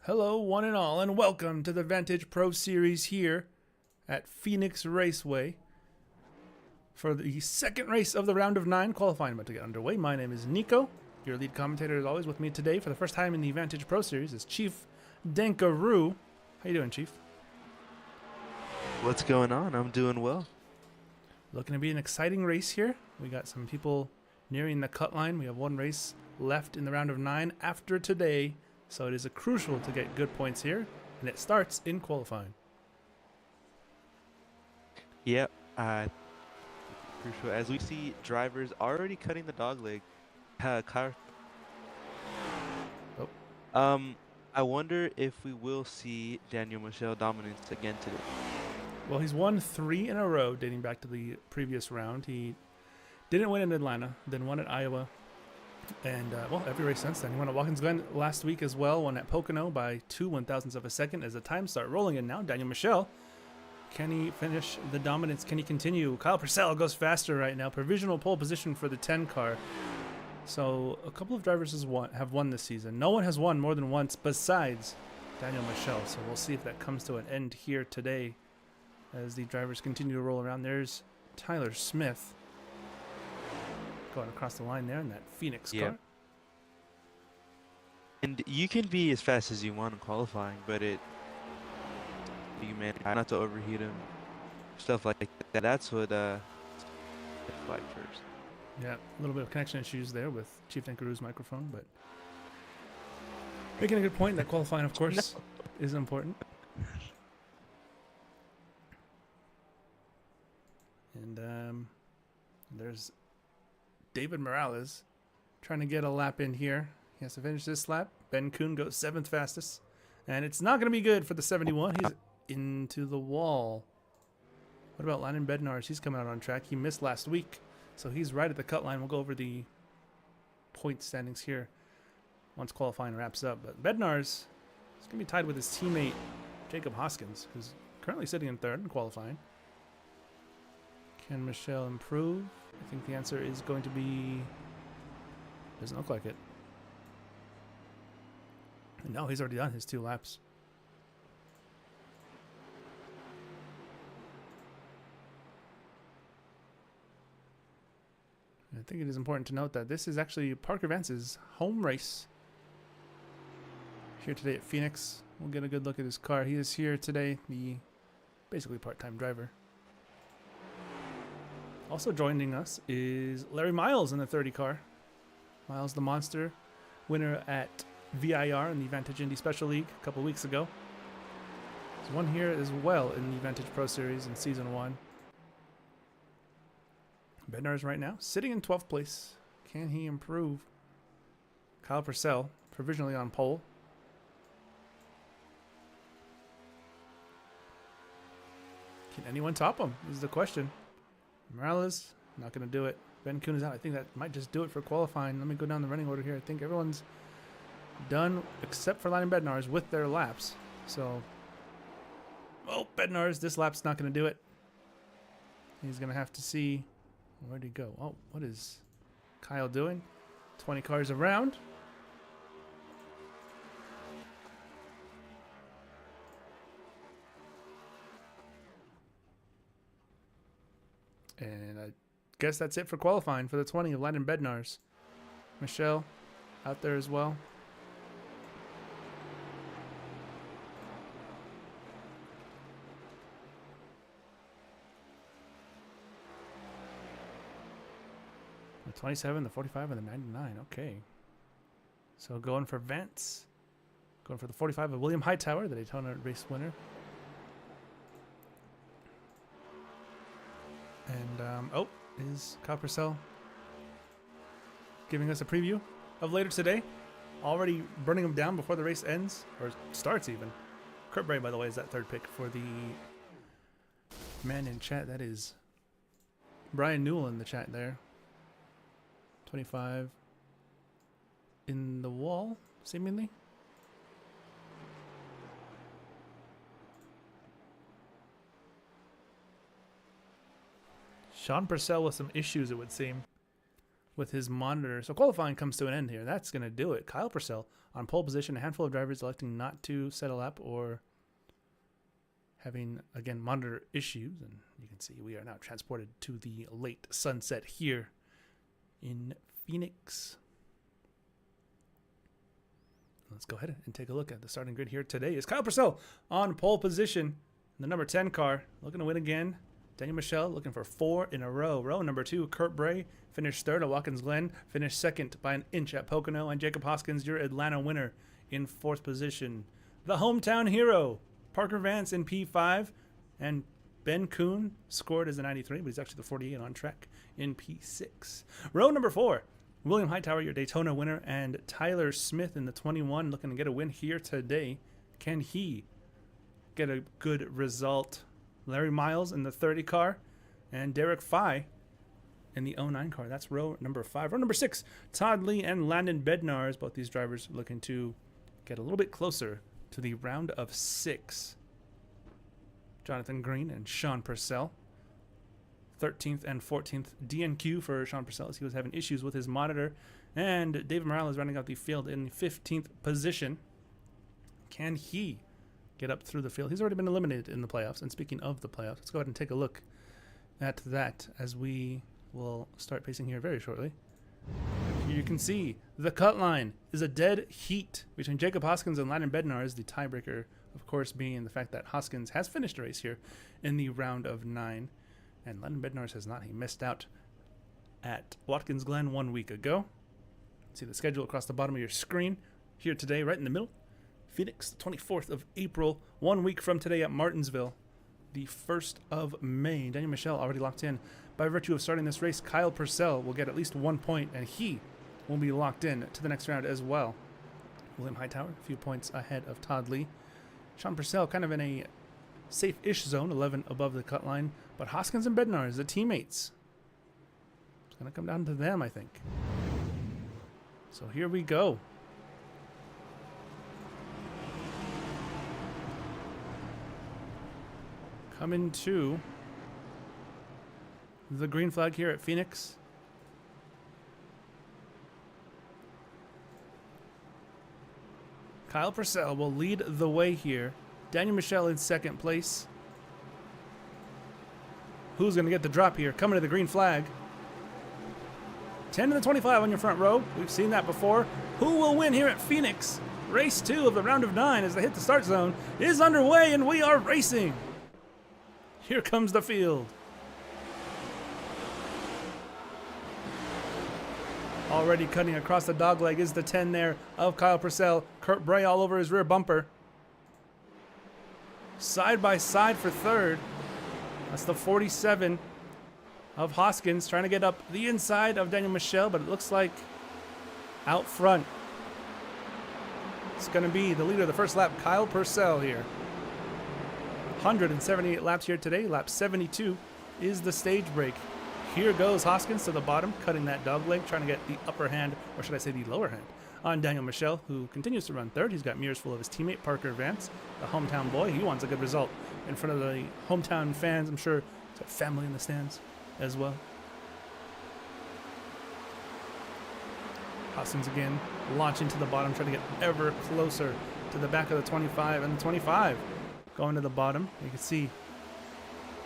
Hello, one and all, and welcome to the Vantage Pro Series here at Phoenix Raceway for the second race of the round of 9 qualifying about to get underway. My name is Nico, your lead commentator as always. With me today for the first time in the Vantage Pro Series is Chief Dankaroo. How you doing, Chief? What's going on? I'm doing well. Looking to be an exciting race here. We got some people nearing the cut line. We have one race left in the round of 9 after today. So it is crucial to get good points here, and it starts in qualifying. Yep, crucial. As we see drivers already cutting the dog leg. Car. I wonder if we will see Daniel Michel dominance again today. Well, he's won 3 in a row dating back to the previous round. He didn't win in Atlanta, then won at Iowa. And, well, every race since then. He won at Watkins Glen last week as well, won at Pocono by 2 1,000ths of a second. As the times start rolling in now, Daniel Michel, can he finish the dominance? Can he continue? Kyle Purcell goes faster right now. Provisional pole position for the 10 car. So a couple of drivers have won this season. No one has won more than once besides Daniel Michel. So we'll see if that comes to an end here today as the drivers continue to roll around. There's Tyler Smith going across the line there in that Phoenix car. And you can be as fast as you want in qualifying, but you not to overheat him, stuff like that. That's what flag first. Yeah, a little bit of connection issues there with Chief Dankaroo's microphone, but making a good point that qualifying, of course, is important. And there's David Morales trying to get a lap in here. He has to finish this lap. Ben Kuhn goes 7th fastest. And it's not going to be good for the 71. He's into the wall. What about Landon Bednarz? He's coming out on track. He missed last week, so he's right at the cut line. We'll go over the point standings here once qualifying wraps up. But Bednarz is going to be tied with his teammate Jacob Hoskins, who's currently sitting in 3rd in qualifying. Can Michel improve? I think the answer is going to be... doesn't look like it. No, he's already done his 2 laps. I think it is important to note that this is actually Parker Vance's home race here today at Phoenix. We'll get a good look at his car. He is here today, the basically part-time driver. Also joining us is Larry Miles in the 30 car. Miles the Monster, winner at VIR in the Vantage Indy Special League a couple weeks ago. He's won here as well in the Vantage Pro Series in Season 1. Bednarz right now sitting in 12th place. Can he improve? Kyle Purcell provisionally on pole. Can anyone top him is the question. Morales, not going to do it. Ben Kuhn is out. I think that might just do it for qualifying. Let me go down the running order here. I think everyone's done except for Landon Bednarz with their laps. So, oh, Bednarz, this lap's not going to do it. He's going to have to see, where'd he go? Oh, what is Kyle doing? 20 cars around. And I guess that's it for qualifying for the 20 of Landon Bednarz. Michel out there as well. The 27, the 45, and the 99. Okay. So going for Vance. Going for the 45 of William Hightower, the Daytona race winner. And, oh, is Kyle Purcell giving us a preview of later today? Already burning him down before the race ends, or starts even. Kurt Bray, by the way, is that 3rd pick for the man in chat. That is Brian Newell in the chat there. 25 in the wall, seemingly. Sean Purcell with some issues, it would seem. with his monitor. So qualifying comes to an end here. That's going to do it. Kyle Purcell on pole position. A handful of drivers electing not to set a lap or having, again, monitor issues. And you can see we are now transported to the late sunset here in Phoenix. Let's go ahead and take a look at the starting grid here today. Is Kyle Purcell on pole position. The number 10 car looking to win again. Daniel Michelle looking for 4 in a row. Row number 2, Kurt Bray finished third at Watkins Glen, finished second by an inch at Pocono, and Jacob Hoskins, your Atlanta winner, in 4th position. The hometown hero, Parker Vance in P5, and Ben Kuhn scored as a 93, but he's actually the 48 on track in P6. Row number 4, William Hightower, your Daytona winner, and Tyler Smith in the 21 looking to get a win here today. Can he get a good result? Larry Miles in the 30 car, and Derek Fye in the 09 car. That's row number 5. Row number 6, Todd Lee and Landon Bednars. Both these drivers looking to get a little bit closer to the round of 6. Jonathan Green and Sean Purcell. 13th and 14th DNQ for Sean Purcell as he was having issues with his monitor. And David Morales running out the field in the 15th position. Can he get up through the field? He's already been eliminated in the playoffs. And speaking of the playoffs, let's go ahead and take a look at that as we will start pacing here very shortly. Here you can see the cut line is a dead heat between Jacob Hoskins and Landon Bednars, the tiebreaker, of course, being the fact that Hoskins has finished a race here in the round of 9. And Landon Bednars has not. He missed out at Watkins Glen 1 week ago. See the schedule across the bottom of your screen. Here today, right in the middle, Phoenix, the 24th of April. 1 week from today at Martinsville, the 1st of May. Daniel Michelle already locked in. By virtue of starting this race, Kyle Purcell will get at least 1 point, and he will be locked in to the next round as well. William Hightower, a few points ahead of Todd Lee. Sean Purcell kind of in a safe-ish zone, 11 above the cut line. But Hoskins and Bednars, the teammates, it's going to come down to them, I think. So here we go. Coming to the green flag here at Phoenix. Kyle Purcell will lead the way here. Daniel Michelle in 2nd place. Who's going to get the drop here? Coming to the green flag. 10 to the 25 on your front row. We've seen that before. Who will win here at Phoenix? Race 2 of the round of 9 as they hit the start zone is underway, and we are racing. Here comes the field. Already cutting across the dogleg is the 10 there of Kyle Purcell. Kurt Bray all over his rear bumper. Side by side for 3rd. That's the 47 of Hoskins trying to get up the inside of Daniel Michelle, but it looks like out front it's going to be the leader of the first lap, Kyle Purcell here. 178 laps here today. Lap 72 is the stage break. Here goes Hoskins to the bottom, cutting that dog leg, trying to get the upper hand, or should I say the lower hand, on Daniel Michelle, who continues to run 3rd. He's got mirrors full of his teammate, Parker Vance, the hometown boy. He wants a good result in front of the hometown fans. I'm sure he's got family in the stands as well. Hoskins again launching to the bottom, trying to get ever closer to the back of the 25, and the 25 going to the bottom. You can see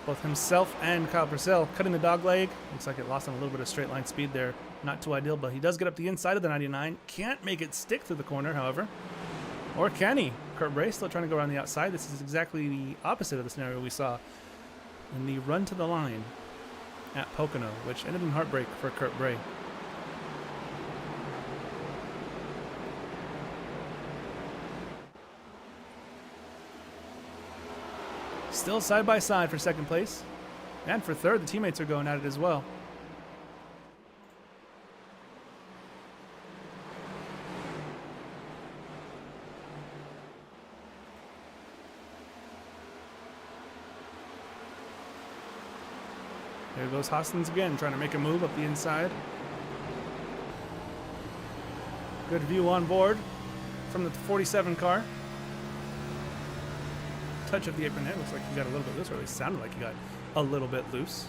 both himself and Kyle Purcell cutting the dog leg. Looks like it lost him a little bit of straight line speed there. Not too ideal, but he does get up the inside of the 99. Can't make it stick through the corner, however. Or can he? Kurt Bray still trying to go around the outside. This is exactly the opposite of the scenario we saw in the run to the line at Pocono, which ended in heartbreak for Kurt Bray. Still side by side for 2nd place. And for 3rd, the teammates are going at it as well. There goes Hoskins again, trying to make a move up the inside. Good view on board from the 47 car. Touch of the apron head. Looks like he got a little bit loose, or at least sounded like he got a little bit loose.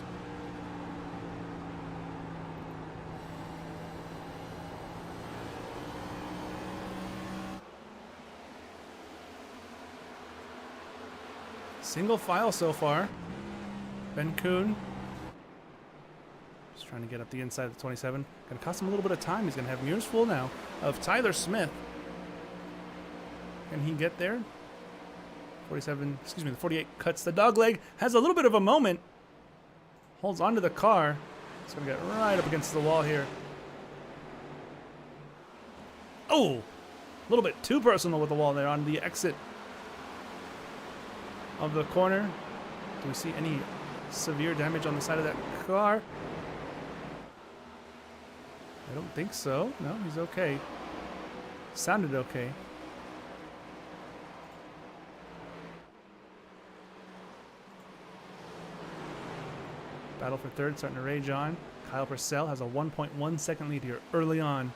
Single file so far. Ben Kuhn. Just trying to get up the inside of the 27. Going to cost him a little bit of time. He's going to have mirrors full now of Tyler Smith. Can he get there? 47, excuse me, the 48 cuts the dog leg. Has a little bit of a moment. Holds onto the car. It's going to get right up against the wall here. Oh! A little bit too personal with the wall there on the exit of the corner. Do we see any severe damage on the side of that car? I don't think so. No, he's okay. Sounded okay. Battle for third starting to rage on. Kyle Purcell has a 1.1 second lead here early on.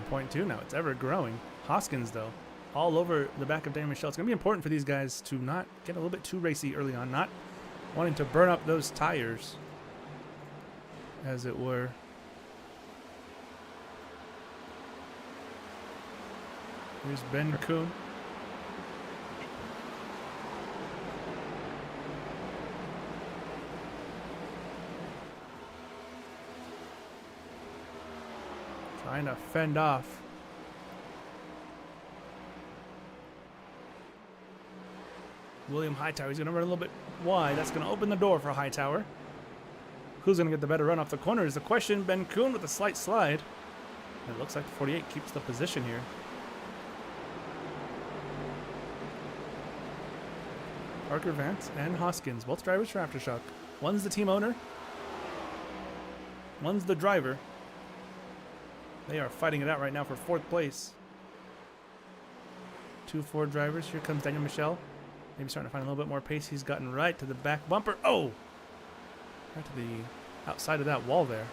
Point two now. It's ever growing. Hoskins, though, all over the back of Daniel Michel. It's going to be important for these guys to not get a little bit too racy early on, not wanting to burn up those tires, as it were. Here's Ben Kuhn. Trying to fend off. William Hightower. He's going to run a little bit wide. That's going to open the door for Hightower. Who's going to get the better run off the corner is the question. Ben Kuhn with a slight slide. It looks like the 48 keeps the position here. Parker Vance and Hoskins, both drivers for Aftershock. One's the team owner. One's the driver. They are fighting it out right now for fourth place. 2 Ford drivers. Here comes Daniel Michel. Maybe starting to find a little bit more pace. He's gotten right to the back bumper. Oh! Right to the outside of that wall there.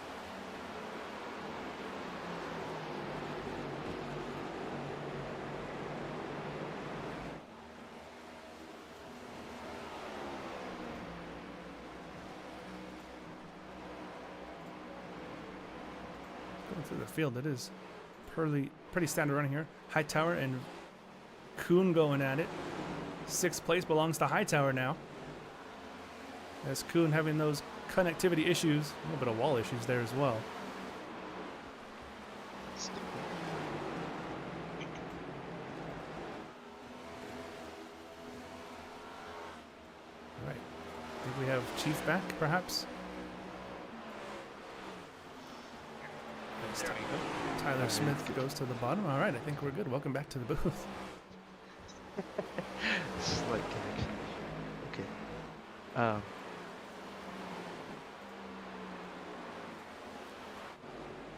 Through the field, it is pretty standard running here. Hightower and Kuhn going at it. 6th place belongs to Hightower now, as Kuhn having those connectivity issues, a little bit of wall issues there as well. All right, I think we have Chief back, perhaps. Tyler Smith goes to the bottom. All right, I think we're good. Welcome back to the booth. Slight connection. Okay.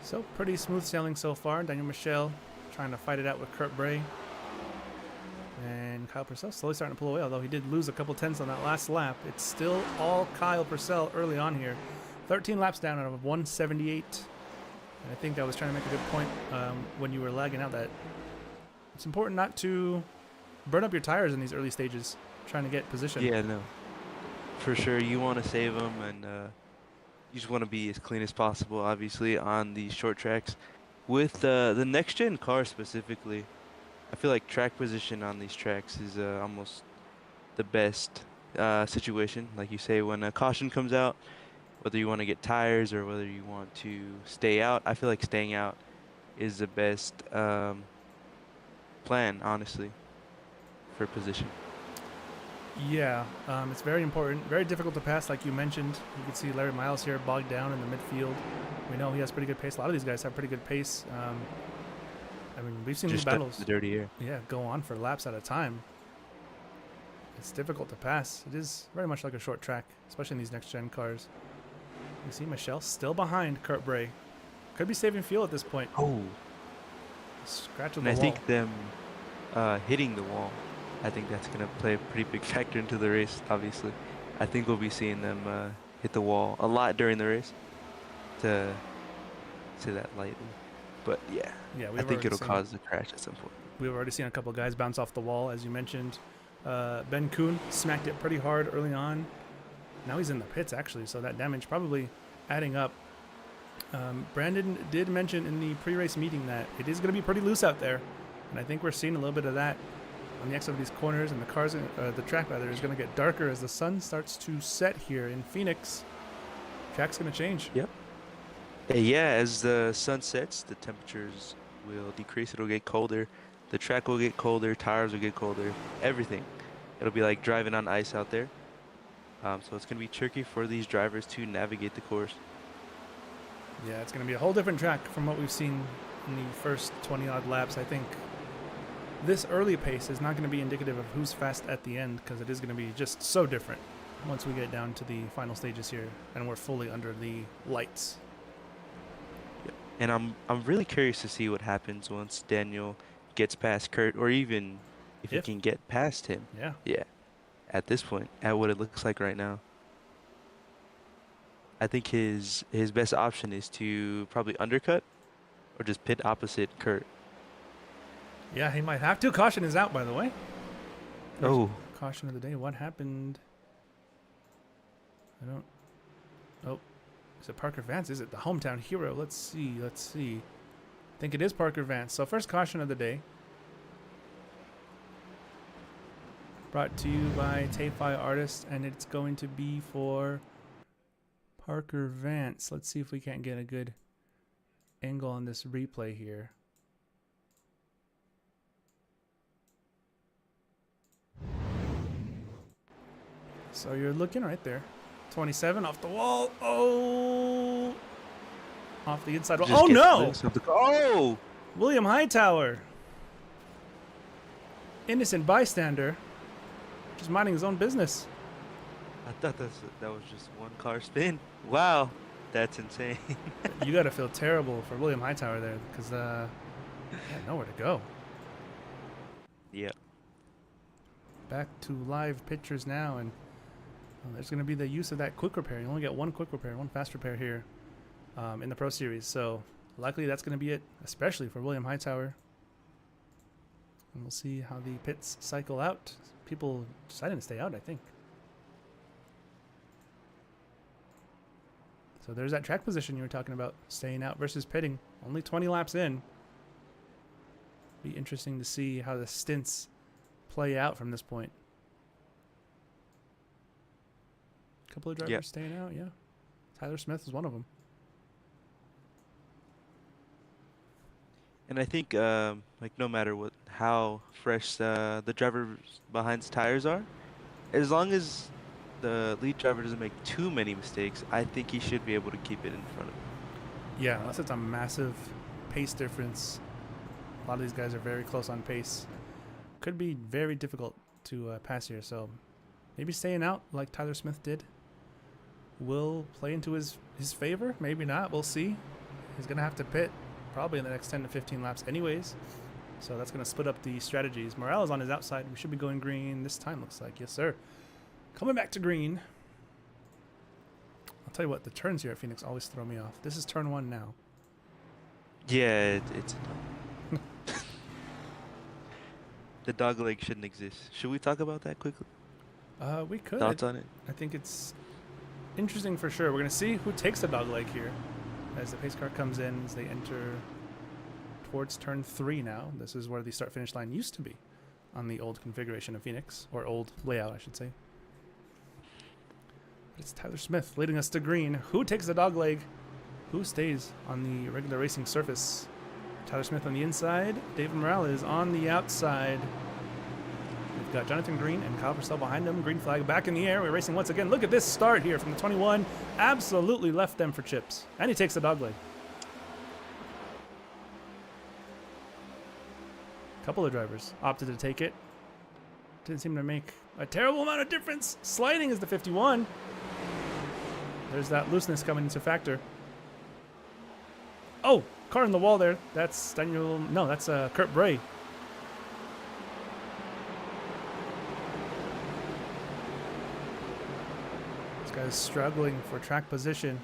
So pretty smooth sailing so far. Daniel Michel trying to fight it out with Kurt Bray. And Kyle Purcell slowly starting to pull away, although he did lose a couple tenths on that last lap. It's still all Kyle Purcell early on here. 13 laps down out of 178. And I think I was trying to make a good point when you were lagging out that it's important not to burn up your tires in these early stages, trying to get position. Yeah, no. For sure, you want to save them, and you just want to be as clean as possible, obviously, on these short tracks. With the next-gen car specifically, I feel like track position on these tracks is almost the best situation. Like you say, when a caution comes out, whether you want to get tires or whether you want to stay out, I feel like staying out is the best plan, honestly, for position. Yeah, it's very important. Very difficult to pass, like you mentioned. You can see Larry Miles here bogged down in the midfield. We know he has pretty good pace. A lot of these guys have pretty good pace. I mean, we've seen these battles. The dirty air. Yeah, go on for laps at a time. It's difficult to pass. It is very much like a short track, especially in these next-gen cars. You see Michel still behind Kurt Bray. Could be saving fuel at this point. Oh. Scratching the and wall. I think them hitting the wall, I think that's going to play a pretty big factor into the race, obviously. I think we'll be seeing them hit the wall a lot during the race, to say that lightly. But yeah, I think it'll cause a crash at some point. We've already seen a couple of guys bounce off the wall, as you mentioned. Ben Kuhn smacked it pretty hard early on. Now he's in the pits, actually, so that damage probably adding up. Brandon did mention in the pre-race meeting that it is going to be pretty loose out there, and I think we're seeing a little bit of that on the exit of these corners, and the track rather is going to get darker as the sun starts to set here in Phoenix. Track's going to change. Yep. Yeah, as the sun sets, the temperatures will decrease. It'll get colder. The track will get colder. Tires will get colder. Everything. It'll be like driving on ice out there. So it's going to be tricky for these drivers to navigate the course. Yeah, it's going to be a whole different track from what we've seen in the first 20-odd laps. I think this early pace is not going to be indicative of who's fast at the end, because it is going to be just so different once we get down to the final stages here and we're fully under the lights. Yep. And I'm really curious to see what happens once Daniel gets past Kurt, or even if he can get past him. Yeah. Yeah. At this point, at what it looks like right now, I think his best option is to probably undercut or just pit opposite Kurt. Yeah, he might have to. Caution is out, by the way. Oh. Caution of the day. What happened? I don't... Oh. Is it Parker Vance? Is it the hometown hero? Let's see. Let's see. I think it is Parker Vance. So first caution of the day. Brought to you by Tayfi Artist, and it's going to be for Parker Vance. Let's see if we can't get a good angle on this replay here. So you're looking right there. 27 off the wall. Oh! Off the inside wall. Oh no! Oh! William Hightower. Innocent bystander. Just minding his own business. I thought that was just one car spin. Wow, that's insane. You got to feel terrible for William Hightower there, because he had nowhere to go. Yeah. Back to live pictures now, and there's going to be the use of that quick repair. You only get one quick repair, one fast repair here in the Pro Series. So likely that's going to be it, especially for William Hightower. And we'll see how the pits cycle out. People deciding to stay out, I think. So there's that track position you were talking about, staying out versus pitting. Only 20 laps in. Be interesting to see how the stints play out from this point. A couple of drivers staying out, yeah. Tyler Smith is one of them. And I think, like, no matter how fresh the driver behind's tires are, as long as the lead driver doesn't make too many mistakes, I think he should be able to keep it in front of him. Yeah, unless it's a massive pace difference. A lot of these guys are very close on pace. Could be very difficult to pass here, so maybe staying out like Tyler Smith did will play into his favor. Maybe not. We'll see. He's going to have to pit probably in the next 10 to 15 laps anyways. So that's going to split up the strategies. Morales on his outside. We should be going green this time, looks like. Yes, sir. Coming back to green. I'll tell you what, the turns here at Phoenix always throw me off. This is turn 1 now. Yeah, it's the dog leg shouldn't exist. Should we talk about that quickly? We could. Thoughts on it? I think it's interesting for sure. We're going to see who takes the dog leg here as the pace car comes in, as they enter towards turn 3 now. This is where the start-finish line used to be on the old configuration of Phoenix, or old layout, I should say. It's Tyler Smith leading us to green. Who takes the dog leg? Who stays on the regular racing surface? Tyler Smith on the inside. David Morales on the outside. We've got Jonathan Green and Kyle Purcell behind him. Green flag back in the air. We're racing once again. Look at this start here from the 21. Absolutely left them for chips. And he takes the dog leg. A couple of drivers opted to take it. Didn't seem to make a terrible amount of difference. Sliding is the 51. There's that looseness coming into factor. Oh, car in the wall there. That's Daniel. No, that's Kurt Bray. This guy's struggling for track position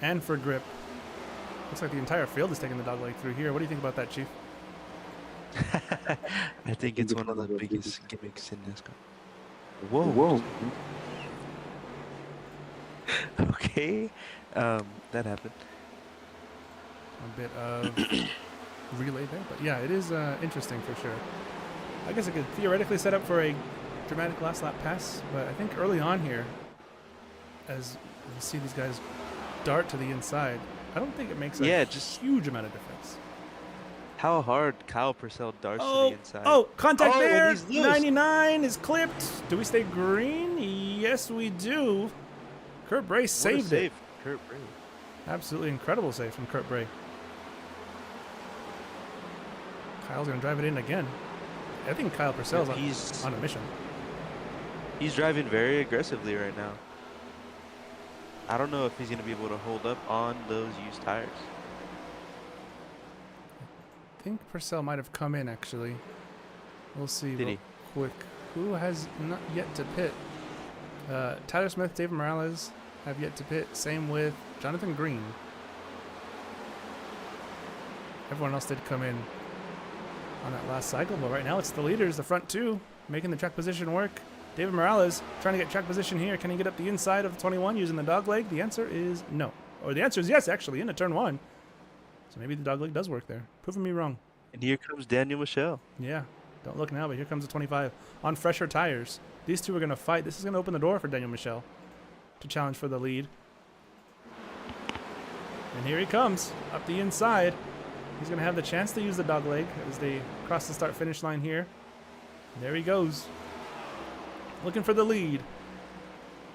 and for grip. Looks like the entire field is taking the dogleg through here. What do you think about that, Chief? I think it's one of the biggest gimmicks in NASCAR. Whoa. okay. That happened. A bit of relay there, but yeah, it is interesting for sure. I guess I could theoretically set up for a dramatic last lap pass, but I think early on here, as you see these guys dart to the inside, I don't think it makes a Just huge amount of difference. how hard Kyle Purcell darts to the inside. Oh, contact Oh, and there. he's loose. 99 is clipped. Do we stay green? Yes, we do. Kurt Bray saved it. Kurt Bray. Absolutely incredible save from Kurt Bray. Kyle's going to drive it in again. I think Kyle Purcell's on a mission. He's driving very aggressively right now. I don't know if he's going to be able to hold up on those used tires. I think Purcell might have come in, actually. We'll see Did real he? quick. Who has not yet to pit? Tyler Smith, David Morales have yet to pit. Same with Jonathan Green. Everyone else did come in on that last cycle, but right now it's the leaders, the front two, making the track position work. David Morales trying to get track position here. Can he get up the inside of the 21 using the dog leg? The answer is no. Or the answer is yes, actually, into turn one. So maybe the dog leg does work there. Proving me wrong. And here comes Daniel Michel. Yeah, don't look now, but here comes the 25 on fresher tires. These two are going to fight. This is going to open the door for Daniel Michel to challenge for the lead. And here he comes up the inside. He's going to have the chance to use the dog leg as they cross the start-finish line here. There he goes. Looking for the lead.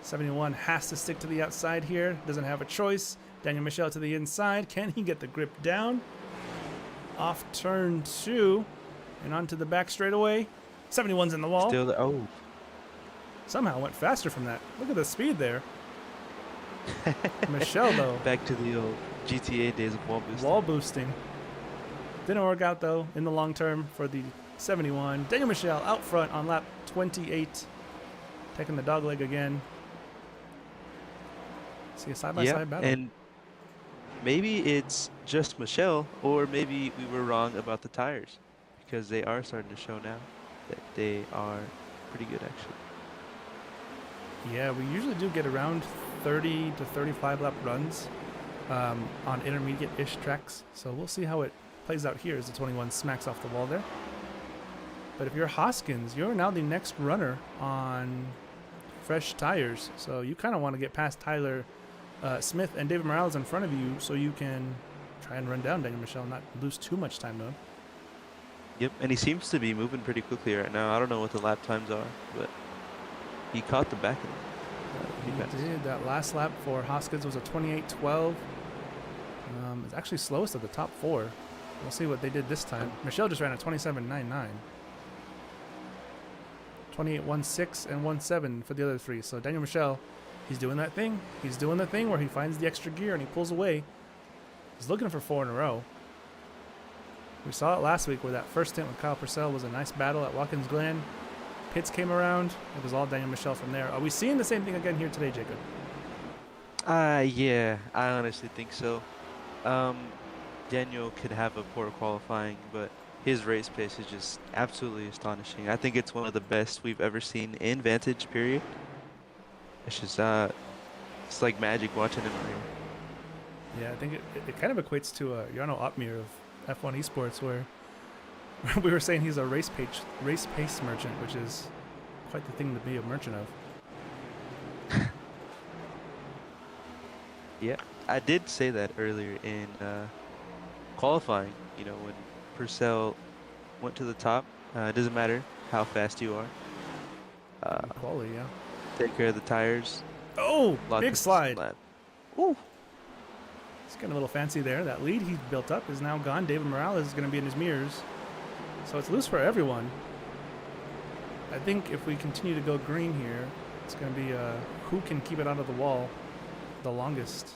71 has to stick to the outside here. Doesn't have a choice. Daniel Michel to the inside. Can he get the grip down? Off turn two. And onto the back straightaway. 71's in the wall. Still, oh. Somehow went faster from that. Look at the speed there. Michel, though. Back to the old GTA days of wall boosting. Wall boosting. Didn't work out, though, in the long term for the 71. Daniel Michel out front on lap 28. Taking the dog leg again. See a side-by-side battle. And maybe it's just Michel, or maybe we were wrong about the tires, because they are starting to show now that they are pretty good, actually. Yeah, we usually do get around 30 to 35 lap runs on intermediate-ish tracks. So we'll see how it plays out here as the 21 smacks off the wall there. But if you're Hoskins, you're now the next runner on fresh tires. So you kind of want to get past Tyler Smith and David Morales in front of you so you can try and run down Daniel Michel, not lose too much time to him. Yep, and he seems to be moving pretty quickly right now. I don't know what the lap times are, but he caught the back of him. He did. That last lap for Hoskins was a 28.12. It's actually slowest of the top four. We'll see what they did this time. Michel just ran a 27.99. 28.16 and 1.7 for the other three. So Daniel Michel, he's doing that thing. He's doing the thing where he finds the extra gear and he pulls away. He's looking for 4 in a row. We saw it last week where that first stint with Kyle Purcell was a nice battle at Watkins Glen. Pitts came around. It was all Daniel Michel from there. Are we seeing the same thing again here today, Jacob? Yeah, I honestly think so. Daniel could have a poor qualifying, but his race pace is just absolutely astonishing. I think it's one of the best we've ever seen in Vantage, period. It's just, it's like magic watching him right here. Yeah, I think it kind of equates to Jarno Opmeer of F1 Esports, where we were saying he's a race pace merchant, which is quite the thing to be a merchant of. Yeah, I did say that earlier in qualifying. You know, when Purcell went to the top, it doesn't matter how fast you are. Quality, yeah. Take care of the tires. Oh, big slide. Ooh. He's getting a little fancy there. That lead he built up is now gone. David Morales is going to be in his mirrors. So it's loose for everyone. I think if we continue to go green here, it's going to be who can keep it out of the wall the longest.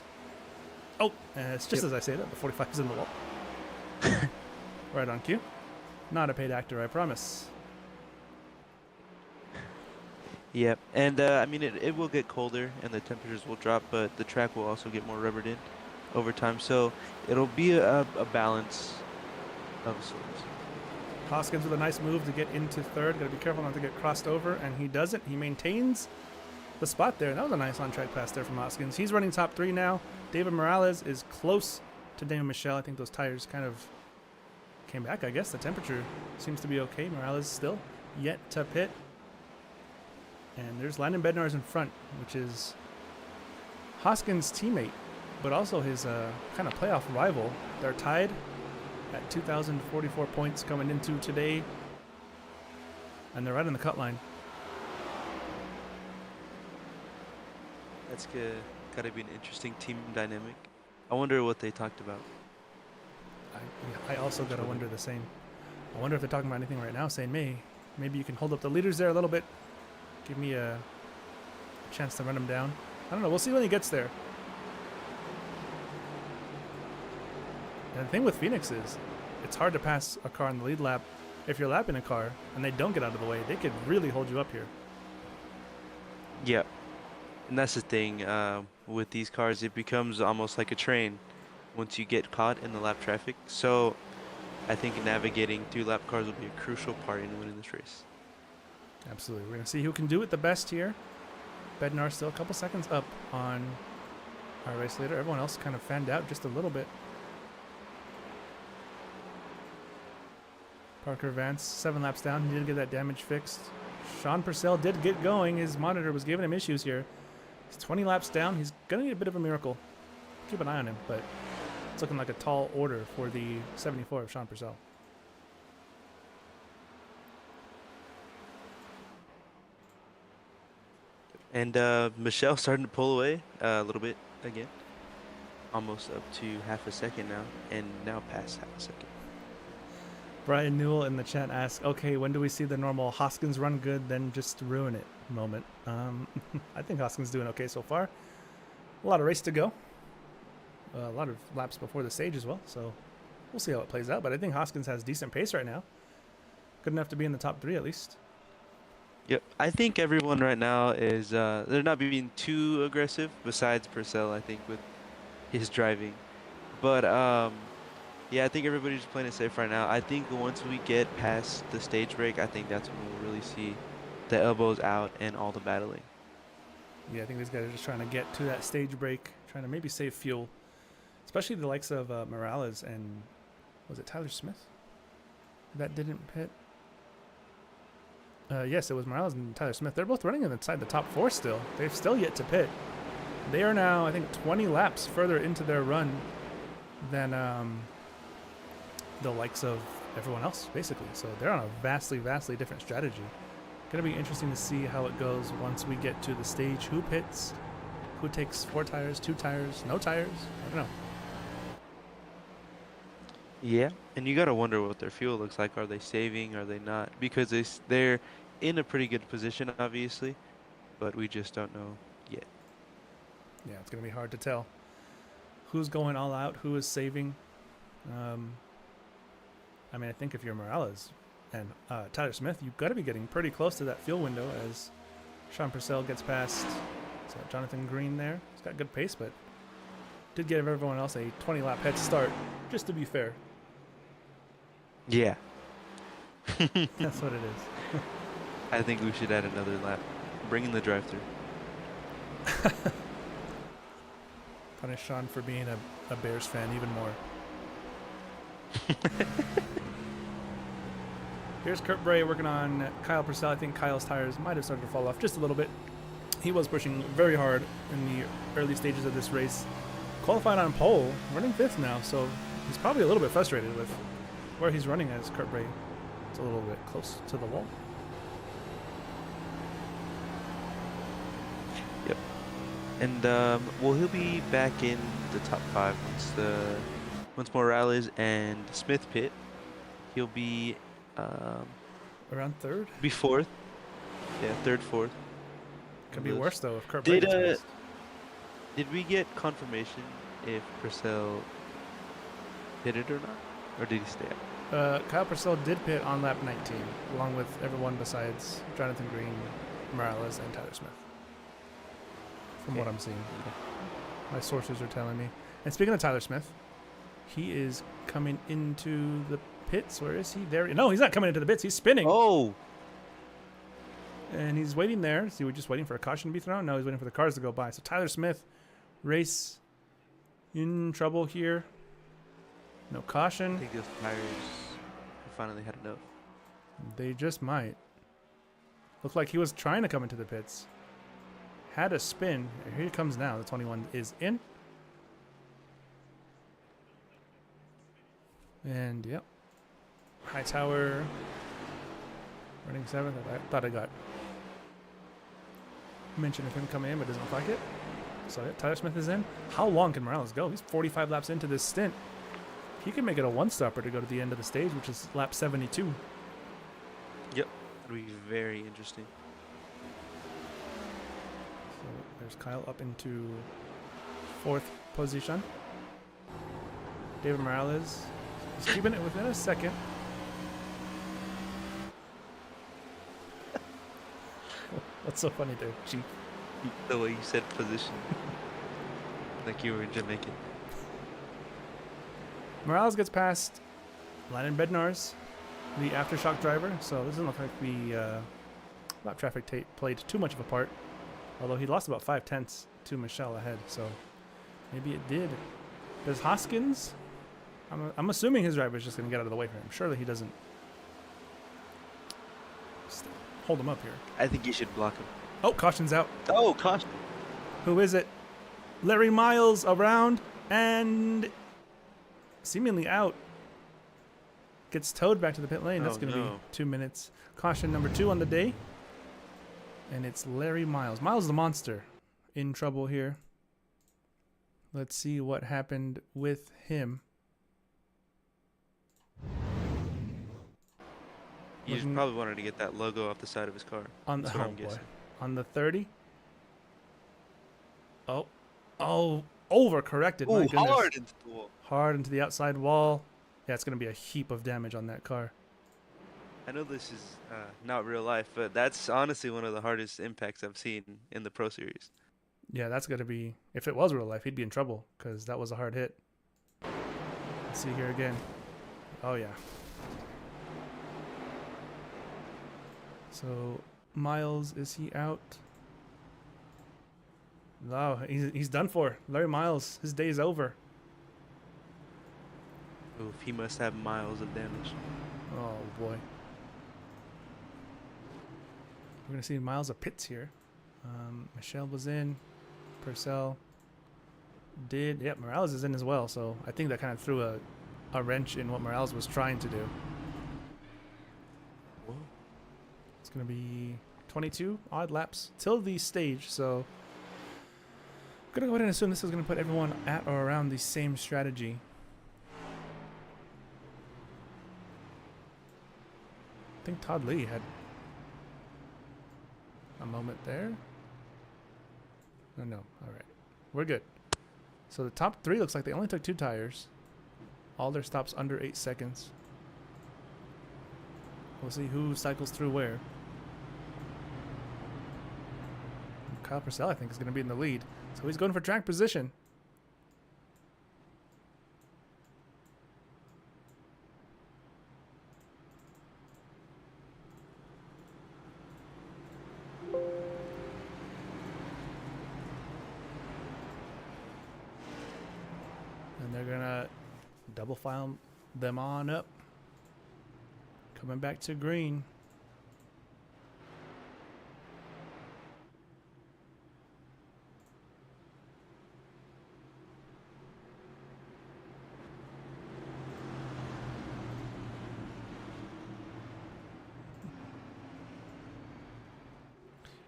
Oh, it's just as I say that. The 45 is in the wall. Right on cue. Not a paid actor, I promise. Yep, and I mean, it will get colder and the temperatures will drop, but the track will also get more rubbered in over time. So it'll be a balance of sorts. Hoskins with a nice move to get into third. Got to be careful not to get crossed over, and he doesn't. He maintains the spot there. That was a nice on-track pass there from Hoskins. He's running top 3 now. David Morales is close to Damon Michelle. I think those tires kind of came back, I guess. The temperature seems to be okay. Morales still yet to pit. And there's Landon Bednar's in front, which is Hoskins' teammate, but also his kind of playoff rival. They're tied at 2,044 points coming into today. And they're right on the cut line. That's gotta be an interesting team dynamic. I wonder what they talked about. I also gotta wonder the same. I wonder if they're talking about anything right now, saying, maybe you can hold up the leaders there a little bit. Give me a chance to run him down. I don't know. We'll see when he gets there. And the thing with Phoenix is, it's hard to pass a car in the lead lap. If you're lapping a car and they don't get out of the way, they could really hold you up here. Yeah. And that's the thing. With these cars, it becomes almost like a train once you get caught in the lap traffic. So I think navigating through lap cars will be a crucial part in winning this race. Absolutely. We're going to see who can do it the best here. Bednar still a couple seconds up on our race leader. Everyone else kind of fanned out just a little bit. Parker Vance, 7 laps down. He did get that damage fixed. Sean Purcell did get going. His monitor was giving him issues here. He's 20 laps down. He's going to need a bit of a miracle. Keep an eye on him, but it's looking like a tall order for the 74 of Sean Purcell. And Michelle starting to pull away a little bit again. Almost up to half a second now, and now past half a second. Brian Newell in the chat asks, okay, when do we see the normal Hoskins run good, then just ruin it moment? I think Hoskins doing okay so far. A lot of race to go. A lot of laps before the stage as well, so we'll see how it plays out. But I think Hoskins has decent pace right now. Good enough to be in the top 3 at least. Yep, I think everyone right now is they're not being too aggressive. Besides Purcell, I think with his driving, but yeah, I think everybody's playing it safe right now. I think once we get past the stage break, I think that's when we'll really see the elbows out and all the battling. Yeah, I think these guys are just trying to get to that stage break, trying to maybe save fuel, especially the likes of Morales and was it Tyler Smith that didn't pit? Yes, it was Morales and Tyler Smith. They're both running inside the top 4 still. They've still yet to pit. They are now, I think, 20 laps further into their run than the likes of everyone else, basically. So they're on a vastly, vastly different strategy. Going to be interesting to see how it goes once we get to the stage. Who pits? Who takes 4 tires, 2 tires, no tires? I don't know. Yeah, and you gotta wonder what their fuel looks like. Are they saving? Are they not? Because they're in a pretty good position, obviously, but we just don't know yet. Yeah, it's going to be hard to tell who's going all out, who is saving. I mean, I think if you're Morales and Tyler Smith, you've got to be getting pretty close to that fuel window as Sean Purcell gets past Jonathan Green there. He's got good pace, but did give everyone else a 20-lap head start, just to be fair. Yeah. That's what it is. I think we should add another lap. Bring in the drive-thru. Punish Sean for being a Bears fan even more. Here's Kurt Bray working on Kyle Purcell. I think Kyle's tires might have started to fall off just a little bit. He was pushing very hard in the early stages of this race. Qualified on pole, running 5th now, so he's probably a little bit frustrated with where he's running as Kurt Bray. It's a little bit close to the wall. Yep. And well, he'll be back in the top 5 once Morales and Smith pit. He'll be around 3rd. Be 4th. Yeah, 3rd, 4th. Could be worse though if Kurt Bray gets missed. Did we get confirmation if Purcell pitted or not, or did he stay out? Kyle Purcell did pit on lap 19, along with everyone besides Jonathan Green, Morales, and Tyler Smith. From what I'm seeing, my sources are telling me. And speaking of Tyler Smith, he is coming into the pits. Where is he? There. No, he's not coming into the pits. He's spinning. Oh. And he's waiting there. See, we're just waiting for a caution to be thrown? No, he's waiting for the cars to go by. So Tyler Smith, race in trouble here. No I caution. think those tires have finally had enough. They just might. Looked like he was trying to come into the pits. Had a spin. Here he comes now. The 21 is in. And, yep. Hightower running 7th. I thought I got mention of him coming in, but doesn't look like it. So, yeah, Tyler Smith is in. How long can Morales go? He's 45 laps into this stint. He can make it a one-stopper to go to the end of the stage, which is lap 72. Yep. It'll be very interesting. So there's Kyle up into 4th position. David Morales is keeping it within a second. What's so funny there, Chief? The way you said position. Like you were in Jamaican. Morales gets past Landon Bednar's, the aftershock driver. So this doesn't look like the lap traffic played too much of a part. Although he lost about 5/10 to Michelle ahead. So maybe it did. Does Hoskins? I'm assuming his driver is just going to get out of the way for him. Surely he doesn't hold him up here. I think you should block him. Oh, caution's out. Oh, caution. Who is it? Larry Miles around and seemingly out. Gets towed back to the pit lane. That's going to be 2 minutes. Caution number 2 on the day. And it's Larry Miles. Miles the monster in trouble here. Let's see what happened with him. He just probably wanted to get that logo off the side of his car. On the, That's what I'm guessing. On the 30. Oh, overcorrected. My goodness. Hard into the wall. Hard into the outside wall. Yeah, it's going to be a heap of damage on that car. I know this is not real life, but that's honestly one of the hardest impacts I've seen in the Pro Series. Yeah, that's going to be... If it was real life, he'd be in trouble because that was a hard hit. Let's see here again. Oh, yeah. So, Miles, is he out? No, he's done for. Larry Miles, his day's over. Oof, he must have miles of damage. Oh, boy. We're going to see Miles of pits here. Michelle was in. Purcell did. Yep, Morales is in as well. So I think that kind of threw a wrench in what Morales was trying to do. Whoa. It's going to be 22 odd laps till the stage. So I'm going to go ahead and assume this is going to put everyone at or around the same strategy. I think Todd Lee had a moment there. No. All right. We're good. So the top 3 looks like they only took 2 tires. All their stops under 8 seconds. We'll see who cycles through where. Kyle Purcell, I think, is going to be in the lead. So he's going for track position. And they're going to double file them on up. Coming back to green.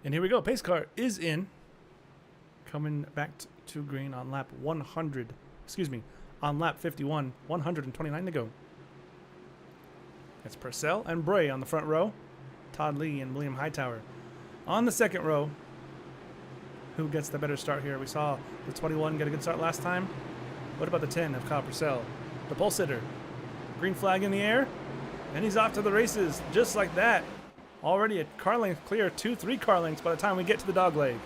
And here we go. Pace car is in. Coming back to green on lap 100. Excuse me. On lap 51. 129 to go. It's Purcell and Bray on the front row. Todd Lee and William Hightower on the second row. Who gets the better start here? We saw the 21 get a good start last time. What about the 10 of Kyle Purcell? The pole sitter. Green flag in the air. And he's off to the races just like that. Already a car length clear. 2-3 car lengths by the time we get to the dog leg.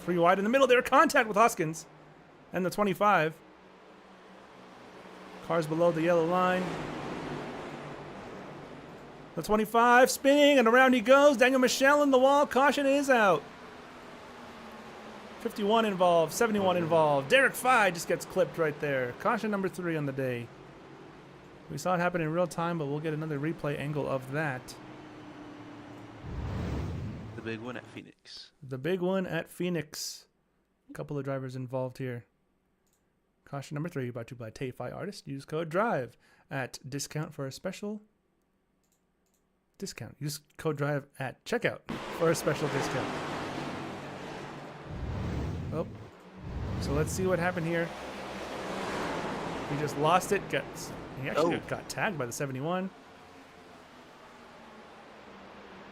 3 wide in the middle there. Contact with Hoskins. And the 25. Cars below the yellow line. The 25 spinning and around he goes. Daniel Michel in the wall. Caution is out. 51 involved, 71 involved. Derek Fye just gets clipped right there. Caution number 3 on the day. We saw it happen in real time, but we'll get another replay angle of that. The big one at Phoenix. The big one at Phoenix. A couple of drivers involved here. Caution number 3 brought to you by Tay-Fi Artist. Use code DRIVE at discount for a special discount. Use code DRIVE at checkout for a special discount. Oh, so let's see what happened here. He just lost it. He actually got tagged by the 71.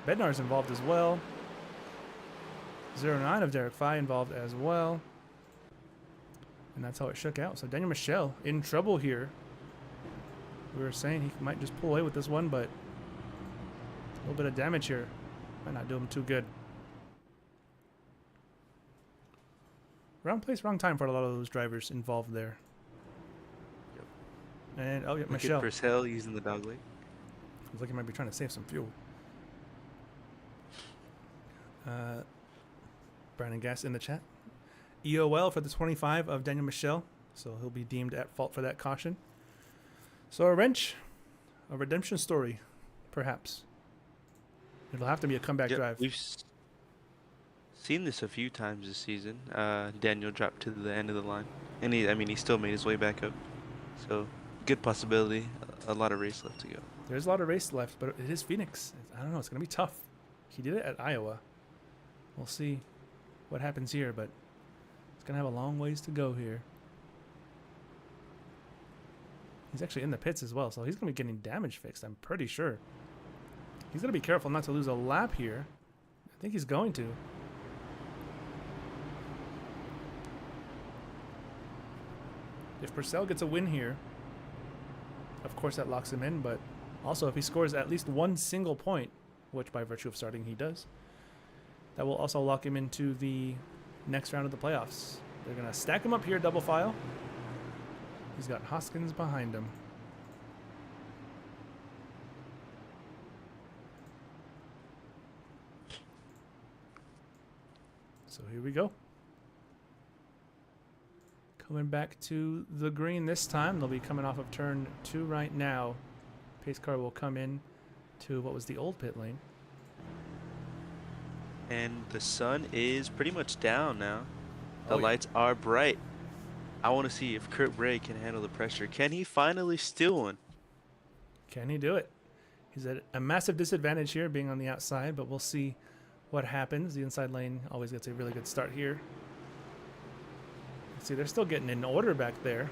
Bednar's involved as well. 09 of Derek Fye involved as well. And that's how it shook out. So Daniel Michel in trouble here. We were saying he might just pull away with this one, but a little bit of damage here. Might not do him too good. Wrong place, wrong time for a lot of those drivers involved there. Yep. And, oh, yeah, Look Michel. at Purcell using the dog leg. Looks like he might be trying to save some fuel. Brandon Gass in the chat. EOL for the 25 of Daniel Michel. So he'll be deemed at fault for that caution. So a wrench, a redemption story, perhaps. It'll have to be a comeback drive. We've seen this a few times this season. Daniel dropped to the end of the line. And he still made his way back up. So good possibility. A lot of race left to go. There's a lot of race left, but it is Phoenix. I don't know. It's going to be tough. He did it at Iowa. We'll see what happens here, but it's going to have a long ways to go here. He's actually in the pits as well, so he's going to be getting damage fixed, I'm pretty sure. He's going to be careful not to lose a lap here. I think he's going to. If Purcell gets a win here, of course that locks him in, but also if he scores at least one single point, which by virtue of starting he does, that will also lock him into the next round of the playoffs. They're going to stack him up here, double file. He's got Hoskins behind him. So here we go. Coming back to the green this time. They'll be coming off of turn 2 right now. Pace car will come in to what was the old pit lane. And the sun is pretty much down now. The Oh, yeah. lights are bright. I want to see if Kurt Bray can handle the pressure. Can he finally steal one? Can he do it? He's at a massive disadvantage here being on the outside, but we'll see what happens. The inside lane always gets a really good start here. See, they're still getting in order back there.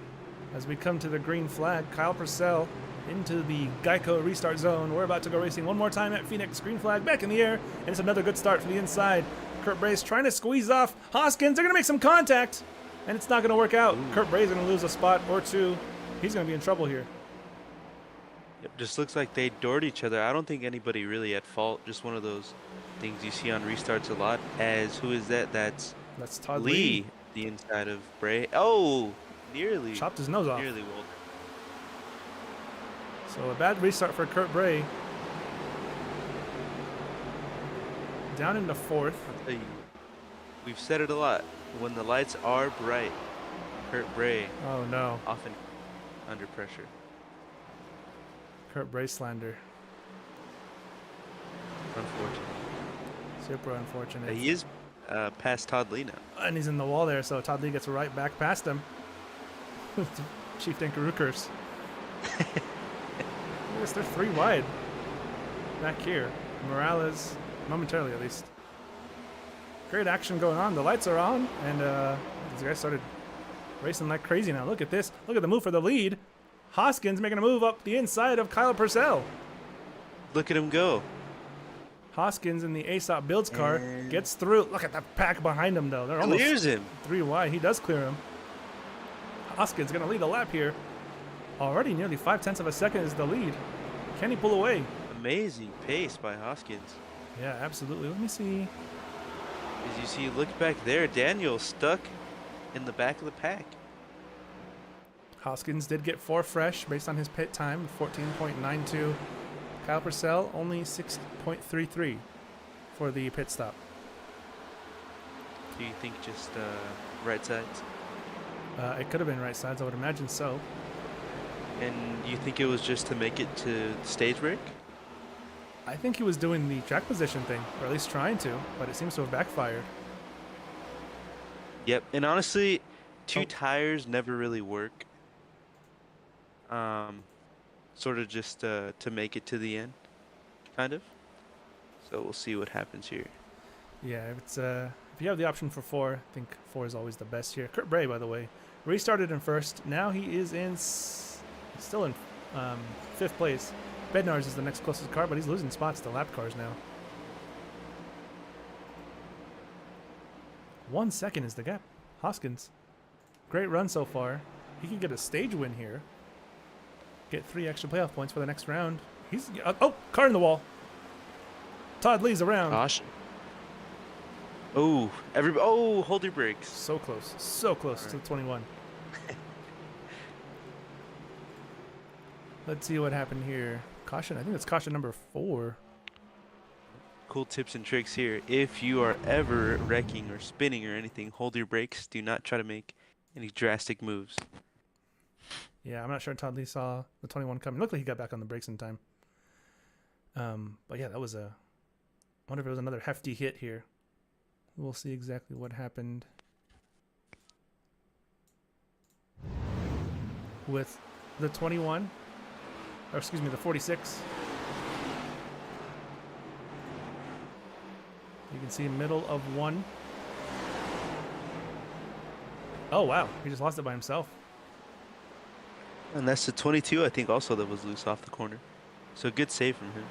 As we come to the green flag, Kyle Purcell into the Geico restart zone. We're about to go racing one more time at Phoenix. Green flag back in the air, and it's another good start for the inside. Kurt Bray's trying to squeeze off Hoskins. They're going to make some contact, and it's not going to work out. Ooh. Kurt Bray's going to lose a spot or two. He's going to be in trouble here. Yep, just looks like they doored each other. I don't think anybody really at fault. Just one of those things you see on restarts a lot. As who is that? That's Todd Lee. The inside of Bray. Oh, nearly. Chopped his nose off. Nearly Walter. So a bad restart for Kurt Bray. Down into 4th. I'll tell you, we've said it a lot. When the lights are bright, Kurt Bray. Oh no. Often under pressure. Kurt Bray slander. Unfortunate. Super unfortunate. He is past Todd Lee now. And he's in the wall there, so Todd Lee gets right back past him. Chief Dinkaroo curse. Yes, they're 3 wide. Back here. Morales, momentarily at least. Great action going on. The lights are on, and these guys started racing like crazy now. Look at this. Look at the move for the lead. Hoskins making a move up the inside of Kyle Purcell. Look at him go. Hoskins in the ASOP builds car gets through. Look at the pack behind him, though. They're almost Clears him. 3 wide. He does clear him. Hoskins going to lead a lap here. Already nearly 0.5 of a second is the lead. Can he pull away? Amazing pace by Hoskins. Yeah, absolutely. Let me see. As you see, look back there. Daniel stuck in the back of the pack. Hoskins did get 4 fresh based on his pit time, 14.92. Kyle Purcell only 6.33 for the pit stop. Do you think just right sides? It could have been right sides, I would imagine so. And you think it was just to make it to stage break? I think he was doing the track position thing, or at least trying to, but it seems to have backfired. Yep. And honestly, two tires never really work. Sort of just to make it to the end, kind of. So we'll see what happens here. Yeah, if you have the option for 4, I think 4 is always the best here. Kurt Bray, by the way, restarted in first. Now he is still in 5th place. Bednar's is the next closest car, but he's losing spots to lap cars now. 1 second is the gap. Hoskins, great run so far. He can get a stage win here. Get 3 extra playoff points for the next round. He's car in the wall. Todd Lee's around. Caution. Oh, hold your brakes. So close to the 21. Let's see what happened here. Caution, I think that's caution number 4. Cool tips and tricks here. If you are ever wrecking or spinning or anything, hold your brakes. Do not try to make any drastic moves. Yeah, I'm not sure Todd Lee saw the 21 coming. Looked like he got back on the brakes in time. But yeah, that was I wonder if it was another hefty hit here. We'll see exactly what happened with the 21, or excuse me, the 46. You can see middle of 1. Oh wow, he just lost it by himself. And that's the 22, I think, also that was loose off the corner. So good save from him.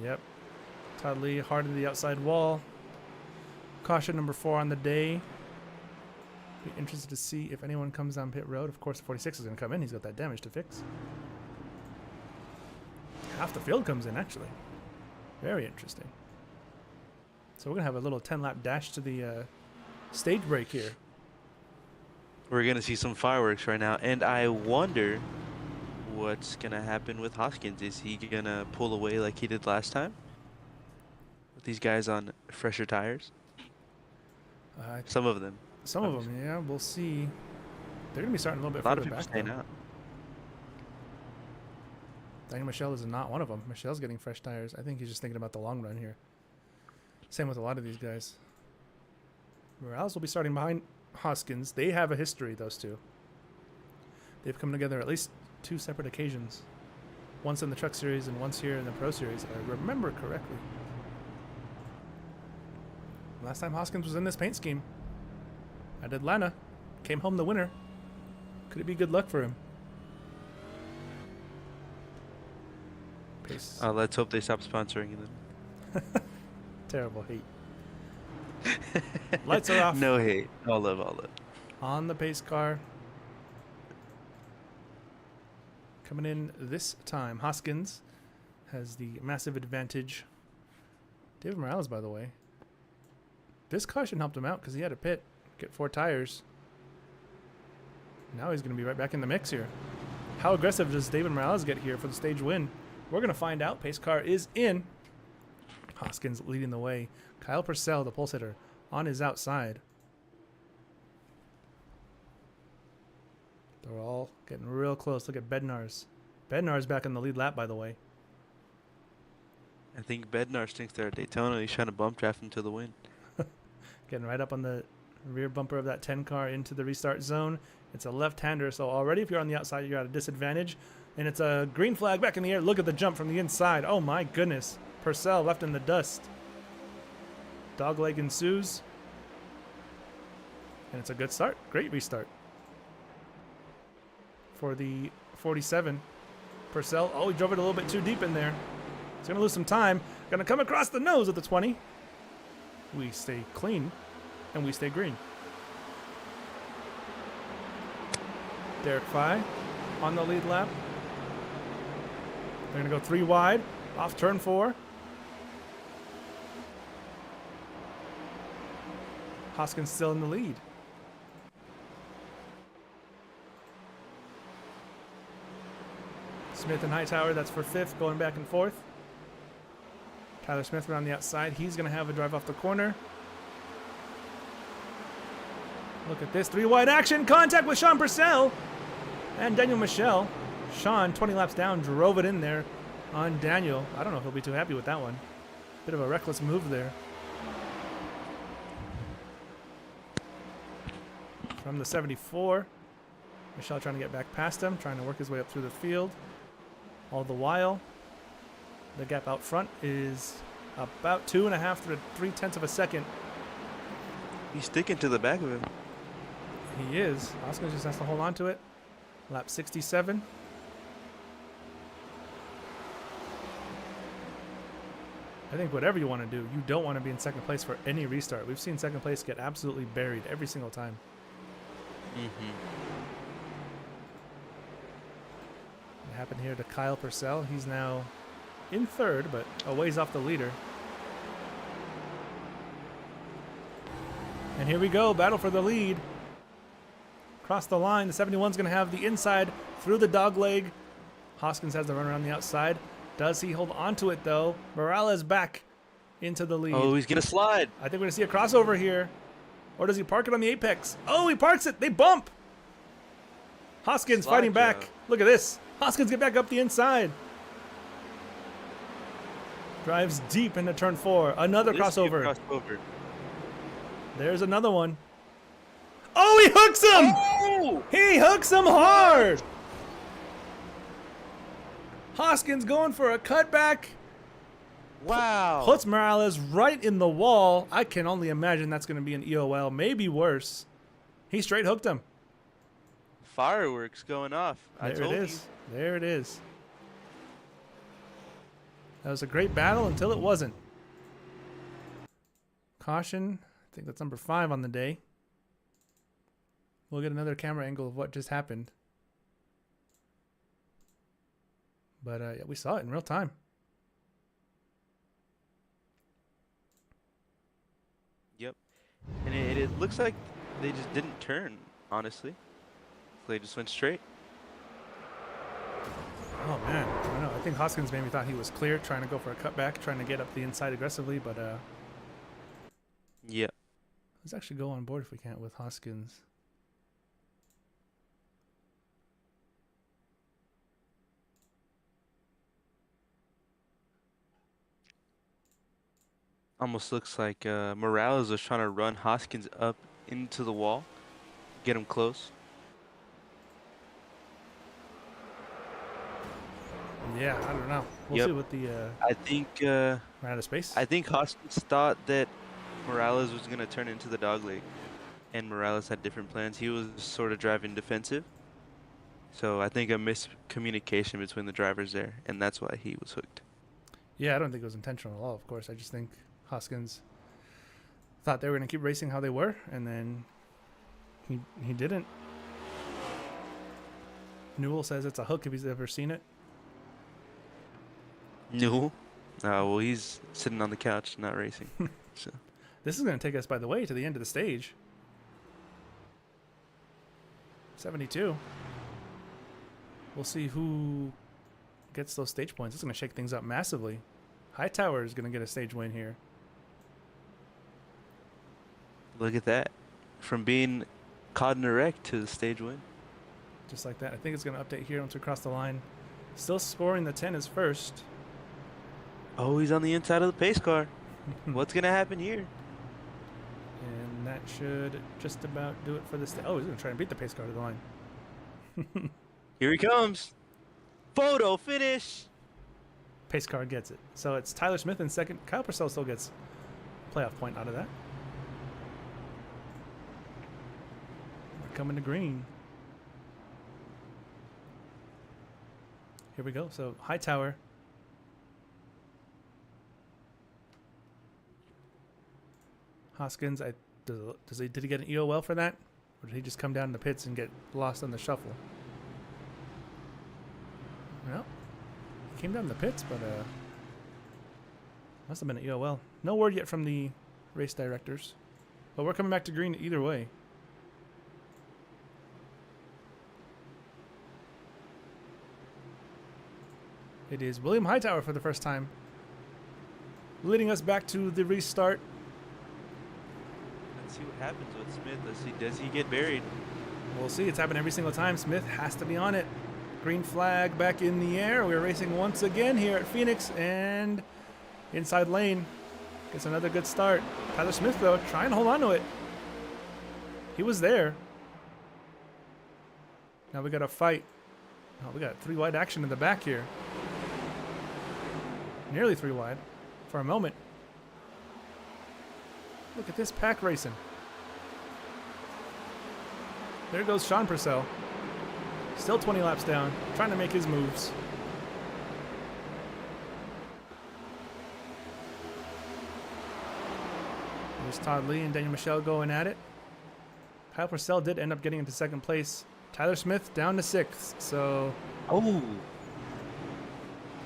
Yep. Todd Lee hard to the outside wall. Caution number 4 on the day. Be interested to see if anyone comes down pit road. Of course, the 46 is going to come in. He's got that damage to fix. Half the field comes in, actually. Very interesting. So we're going to have a little 10-lap dash to the stage break here. We're going to see some fireworks right now. And I wonder what's going to happen with Hoskins. Is he going to pull away like he did last time? With these guys on fresher tires? Some of them. Some of them, yeah. We'll see. They're going to be starting a little bit A lot of further people back. staying out. Daniel Michelle is not one of them. Michelle's getting fresh tires. I think he's just thinking about the long run here. Same with a lot of these guys. Morales will be starting behind Hoskins. They have a history, those two. They've come together at least 2 separate occasions. Once in the Truck Series and once here in the Pro Series, if I remember correctly. Last time Hoskins was in this paint scheme at Atlanta. Came home the winner. Could it be good luck for him? Pace. Let's hope they stop sponsoring them. Terrible hate. Lights are off. No hate. All love, all love. On the pace car. Coming in this time, Hoskins has the massive advantage. David Morales, by the way. This caution helped him out because he had to pit, get 4 tires. Now he's going to be right back in the mix here. How aggressive does David Morales get here for the stage win? We're going to find out. Pace car is in. Hoskins leading the way. Kyle Purcell, the pulse hitter, on his outside. They're all getting real close. Look at Bednar's. Bednar's back in the lead lap, by the way. I think Bednar thinks they're at Daytona. He's trying to bump draft him to the win. Getting right up on the rear bumper of that 10 car into the restart zone. It's a left-hander, so already if you're on the outside, you're at a disadvantage. And it's a green flag back in the air. Look at the jump from the inside. Oh, my goodness. Purcell left in the dust. Dogleg ensues. And it's a good start. Great restart. For the 47. Purcell, he drove it a little bit too deep in there. He's going to lose some time. Going to come across the nose of the 20. We stay clean, and we stay green. Derek Fye on the lead lap. They're going to go 3 wide, off turn 4. Hoskins still in the lead. Smith and Hightower, that's for 5th, going back and forth. Tyler Smith around the outside. He's going to have a drive off the corner. Look at this. 3 wide action. Contact with Sean Purcell and Daniel Michel. Sean, 20 laps down, drove it in there on Daniel. I don't know if he'll be too happy with that one. Bit of a reckless move there. From the 74. Michel trying to get back past him, trying to work his way up through the field. All the while, the gap out front is about 2.5 to 3/10 of a second. He's sticking to the back of him. He is. Hoskins just has to hold on to it. Lap 67. I think whatever you want to do, you don't want to be in second place for any restart. We've seen second place get absolutely buried every single time. It happened here to Kyle Purcell. He's now in third, but a ways off the leader. And here we go, battle for the lead. Across the line, the 71's going to have the inside through the dog leg. Hoskins has the run around the outside. Does he hold on to it, though? Morales back into the lead. Oh, he's going to slide. I think we're going to see a crossover here. Or does he park it on the apex? Oh, he parks it. They bump. Hoskins Slide fighting back. job. Look at this. Hoskins get back up the inside. Drives deep into turn 4. Another crossover. There's another one. Oh, he hooks him! Oh! He hooks him hard! Hoskins going for a cutback. Wow. Puts Morales right in the wall. I can only imagine that's going to be an EOL, maybe worse. He straight hooked him. Fireworks going off. I There told it is. There it is. That was a great battle until it wasn't. Caution. I think that's number 5 on the day. We'll get another camera angle of what just happened. But yeah, we saw it in real time. Yep. And it looks like they just didn't turn, honestly. They just went straight. Oh, man. I don't know. I think Hoskins maybe thought he was clear, trying to go for a cutback, trying to get up the inside aggressively, but Yep. let's actually go on board if we can't with Hoskins. Almost looks like Morales was trying to run Hoskins up into the wall, get him close. Yeah, I don't know. We'll Yep. see what the I think ran out of space. I think Hoskins thought that Morales was gonna turn into the dog leg, and Morales had different plans. He was sort of driving defensive, so I think a miscommunication between the drivers there, and that's why he was hooked. Yeah, I don't think it was intentional at all, of course. I just think Hoskins thought they were going to keep racing how they were, and then he didn't. Newell says it's a hook if he's ever seen it. No, well he's sitting on the couch, not racing. So This is going to take us, by the way, to the end of the stage. 72. We'll see who gets those stage points. It's going to shake things up massively. Hightower is going to get a stage win here. look at that, from being caught in a wreck to the stage win. Just like that. I think it's going to update here once we cross the line. Still scoring the 10 is first. Oh, he's on the inside of the pace car. What's gonna happen here? And that should just about do it for this. Oh, he's going to try and beat the pace car to the line. Here he comes. Photo finish. Pace car gets it. So it's Tyler Smith in second. Kyle Purcell still gets a playoff point out of that. We're coming to green. Here we go. So Hightower. Hoskins, did he get an EOL for that? Or did he just come down in the pits and get lost on the shuffle? Well, he came down in the pits, but must have been an EOL. No word yet from the race directors. But we're coming back to green either way. It is William Hightower for the first time. leading us back to the restart. Let's see what happens with Smith. Let's see, does he get buried? We'll see. It's happened every single time. Smith has to be on it. Green flag back in the air. We're racing once again here at Phoenix, and inside lane gets another good start. Tyler Smith, though, trying to hold on to it. He was there. Now we got a fight. Oh, we got 3 wide action in the back here. Nearly 3 wide for a moment. Look at this pack racing. There goes Sean Purcell. Still 20 laps down, trying to make his moves. There's Todd Lee and Daniel Michelle going at it. Kyle Purcell did end up getting into 2nd place. Tyler Smith down to 6th, so... Oh!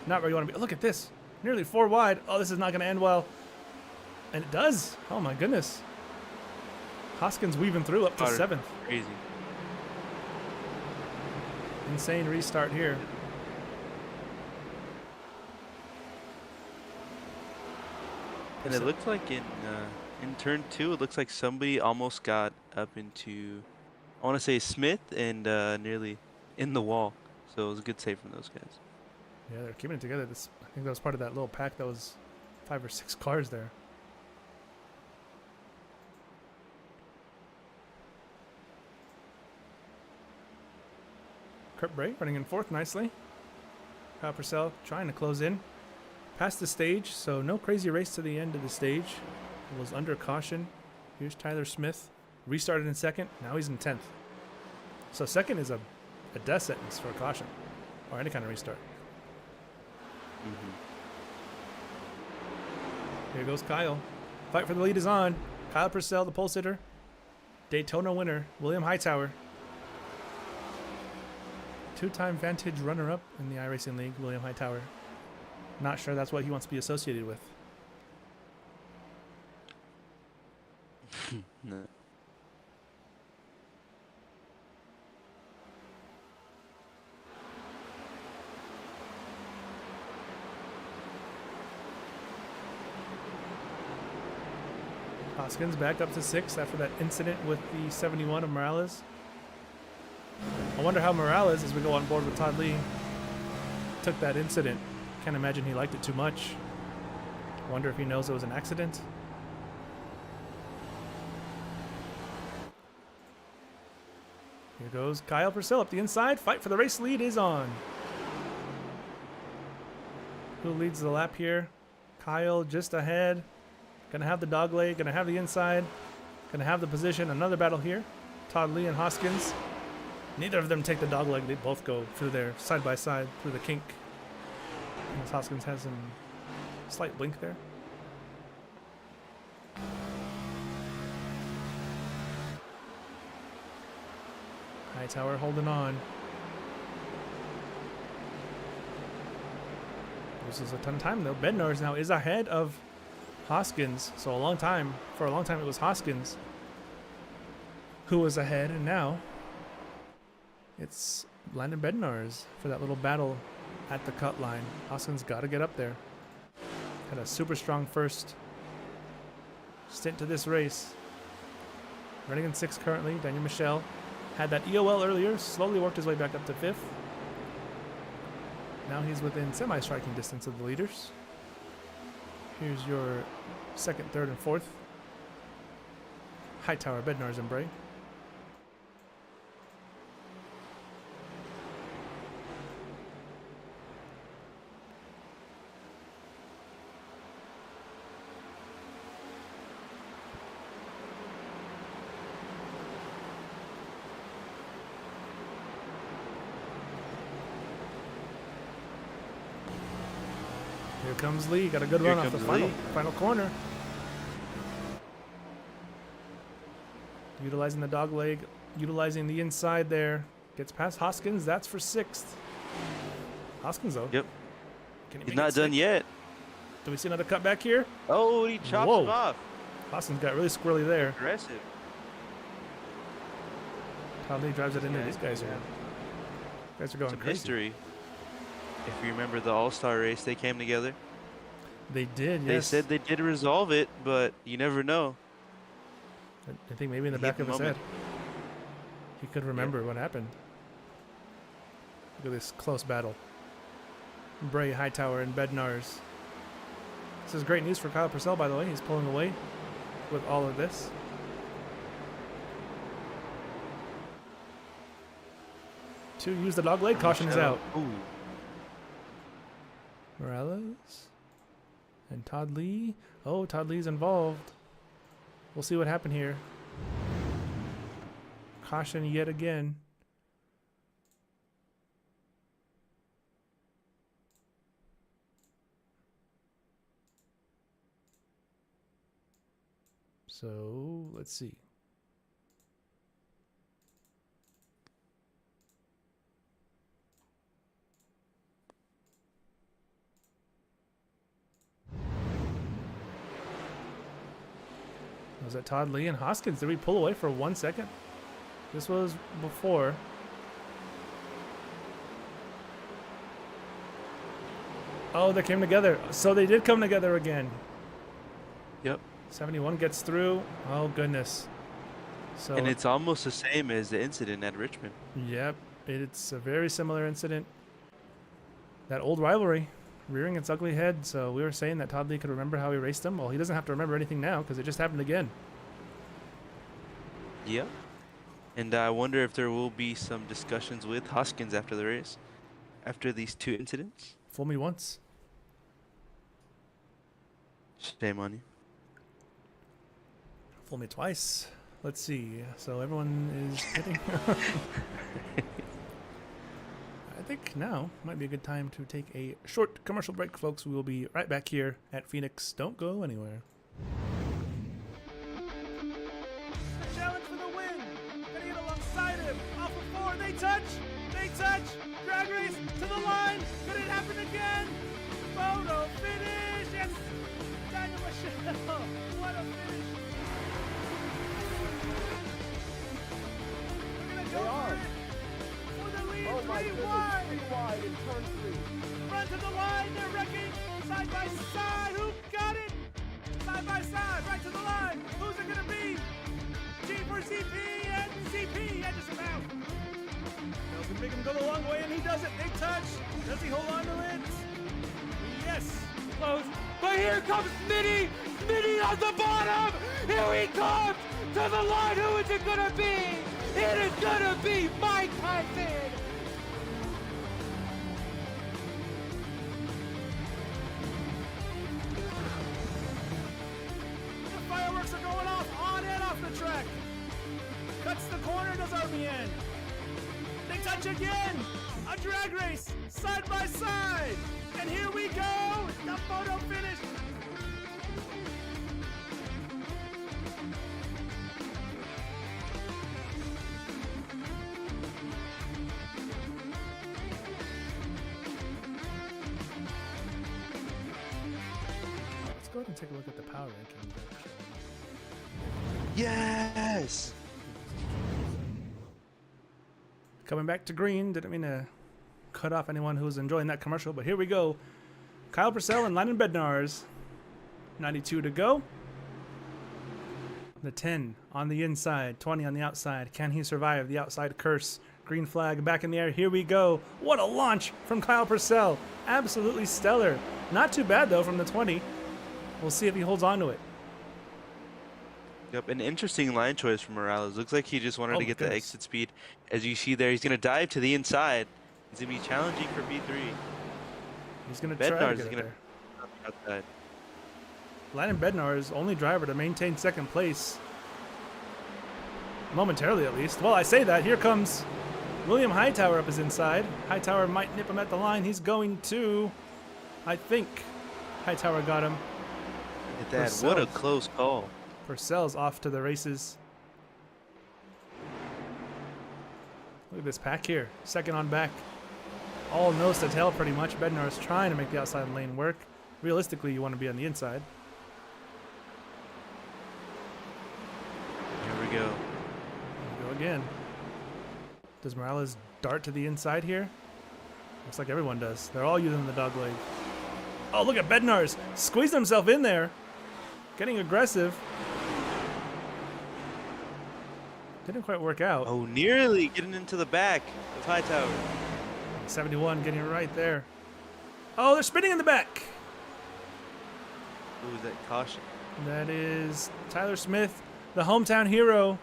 Not where you want to be. Look at this. Nearly 4 wide. Oh, this is not going to end well. And it does. Oh, my goodness. Hoskins weaving through up to 7th. Crazy. Insane restart here. And it looked like in turn 2, it looks like somebody almost got up into, I want to say Smith, and nearly in the wall. So it was a good save from those guys. Yeah, they're keeping it together. I think that was part of that little pack that was 5 or 6 cars there. Kurt Bray running in 4th nicely. Kyle Purcell trying to close in. Past the stage, so no crazy race to the end of the stage. It was under caution. Here's Tyler Smith. Restarted in 2nd. Now he's in 10th. So 2nd is a death sentence for a caution. Or any kind of restart. Here goes Kyle. Fight for the lead is on. Kyle Purcell, the pole sitter. Daytona winner, William Hightower. 2-time Vantage runner-up in the iRacing League, William Hightower. Not sure that's what he wants to be associated with. No. Hoskins back up to 6th after that incident with the 71 of Morales. I wonder how Morales, as we go on board with Todd Lee, took that incident. Can't imagine he liked it too much. Wonder if he knows it was an accident. Here goes Kyle Purcell up the inside. Fight for the race lead is on. Who leads the lap here? Kyle just ahead. Gonna have the dog leg, gonna have the inside, gonna have the position. Another battle here. Todd Lee and Hoskins. Neither of them take the dog leg. They both go through there side by side through the kink. As Hoskins has some slight blink there. Hightower holding on. This is a ton of time though. Bednar's now is ahead of Hoskins. So for a long time it was Hoskins who was ahead, and now it's Landon Bednar's for that little battle at the cut line. Hoskins got to get up there. Had a super strong first stint to this race. Running in 6th currently, Daniel Michelle. Had that EOL earlier, slowly worked his way back up to 5th. Now he's within semi-striking distance of the leaders. Here's your 2nd, 3rd, and 4th. Hightower, Bednar's, and Bray. Here comes Lee. Got a good run off the final corner. Utilizing the dog leg, utilizing the inside there. Gets past Hoskins. That's for 6th. Hoskins, though. Yep. Can he He's make not it done 6th? yet. Do we see another cut back here? Oh, he chops him off. Hoskins got really squirrely there. Aggressive. Todd Lee drives it into these guys. Guys are going Some crazy. history. If you remember the All-Star race, they came together. They did, They yes. said they did resolve it, but you never know. I think maybe in the Heat back of his head, moment. he could remember what happened. Look at this close battle. Bray, Hightower, and Bednars. This is great news for Kyle Purcell, by the way. He's pulling away with all of this. To use the dog leg, caution is out. Ooh. Morales and Todd Lee. Oh, Todd Lee's involved. We'll see what happened here. Caution yet again. So let's see. Was that Todd Lee and Hoskins? Did we pull away for 1 second? This was before. Oh, they came together. So they did come together again. Yep. 71 gets through. Oh, goodness. So, And it's almost the same as the incident at Richmond. yep, it's a very similar incident. That old rivalry rearing its ugly head. So we were saying that Todd Lee could remember how he raced him. Well, he doesn't have to remember anything now because it just happened again. Yep. And I wonder if there will be some discussions with Hoskins after the race, after these two incidents. Fool me once. Shame on you. Fool me twice. Let's see. So everyone is hitting. I think now might be a good time to take a short commercial break, folks. We will be right back here at Phoenix. Don't go anywhere. The challenge for the win. Gonna get alongside him. Off of 4. They touch. They touch. Drag race to the line. Could it happen again? Photo finish. Yes. Daniel Michelle. What a finish. We're gonna go for it. For the lead. Oh my 3 goodness, wide. 3 wide in turn 3. Run to the line, they're wrecking, side by side, who got it? Side by side, right to the line, who's it gonna be? G for CP, and CP edges him out. Nelson make him go the long way, and he does it, they touch, does he hold on to it? Yes. Close. But here comes Smitty! Smitty on the bottom! Here he comes! To the line, who is it gonna be? It is gonna be Mike Tyson! The fireworks are going off, on and off the track. Cuts the corner, does RBN. They touch again, a drag race, side by side. And here we go, the photo finish. Let's go ahead and take a look at the power rankings, actually. Yes! Coming back to green, didn't mean to cut off anyone who was enjoying that commercial, but here we go. Kyle Purcell and Landon Bednars. 92 to go. The 10 on the inside, 20 on the outside. Can he survive the outside curse? Green flag back in the air. Here we go. What a launch from Kyle Purcell. Absolutely stellar. Not too bad, though, from the 20. We'll see if he holds on to it. Yep, an interesting line choice from Morales. Looks like he just wanted Oh to my get the goodness. exit speed. As you see there, he's going to dive to the inside. He's going to be challenging for B3. He's going to try to Bednars get is it going there. to outside. Landon Bednar is only driver to maintain second place. Momentarily, at least. Well, I say that. Here comes William Hightower up his inside. Hightower might nip him at the line. He's going to, I think, Hightower got him. Look at that. What a Purcell. close call. Purcell's off to the races. Look at this pack here. Second on back. All nose to tail pretty much. Bednar is trying to make the outside lane work. Realistically, you want to be on the inside. Here we go. Here we go again. Does Morales dart to the inside here? Looks like everyone does. They're all using the dog leg. Oh, look at Bednar's squeezing himself in there. Getting aggressive. Didn't quite work out. Oh, nearly getting into the back of Hightower. 71 getting right there. Oh, they're spinning in the back. Who was that? Caution. That is Tyler Smith, the hometown hero.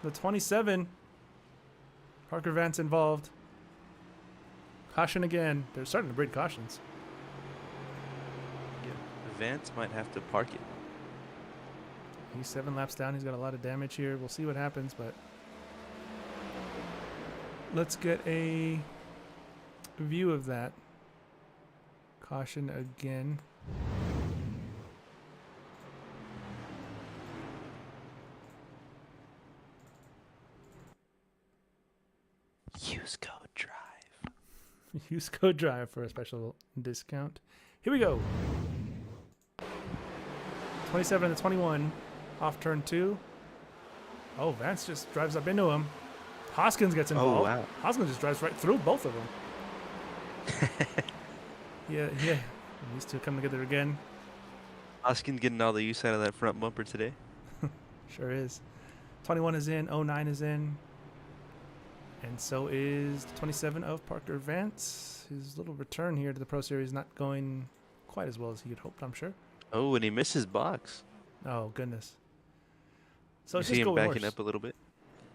The 27. Parker Vance involved. Caution again. They're starting to breed cautions. Yeah. Vance might have to park it. He's 7 laps down. He's got a lot of damage here. We'll see what happens, but let's get a view of that. Caution again. Use code DRIVE. Use code DRIVE for a special discount. Here we go. 27 to 21. Off turn 2. Oh, Vance just drives up into him. Hoskins gets involved. Oh, wow. Hoskins just drives right through both of them. Yeah. These two come together again. Hoskins getting all the use out of that front bumper today. Sure is. 21 is in. 09 is in. And so is the 27 of Parker Vance. His little return here to the Pro Series not going quite as well as he had hoped, I'm sure. Oh, and he missed his box. Oh, goodness. So You it's see just him going backing worse. up a little bit.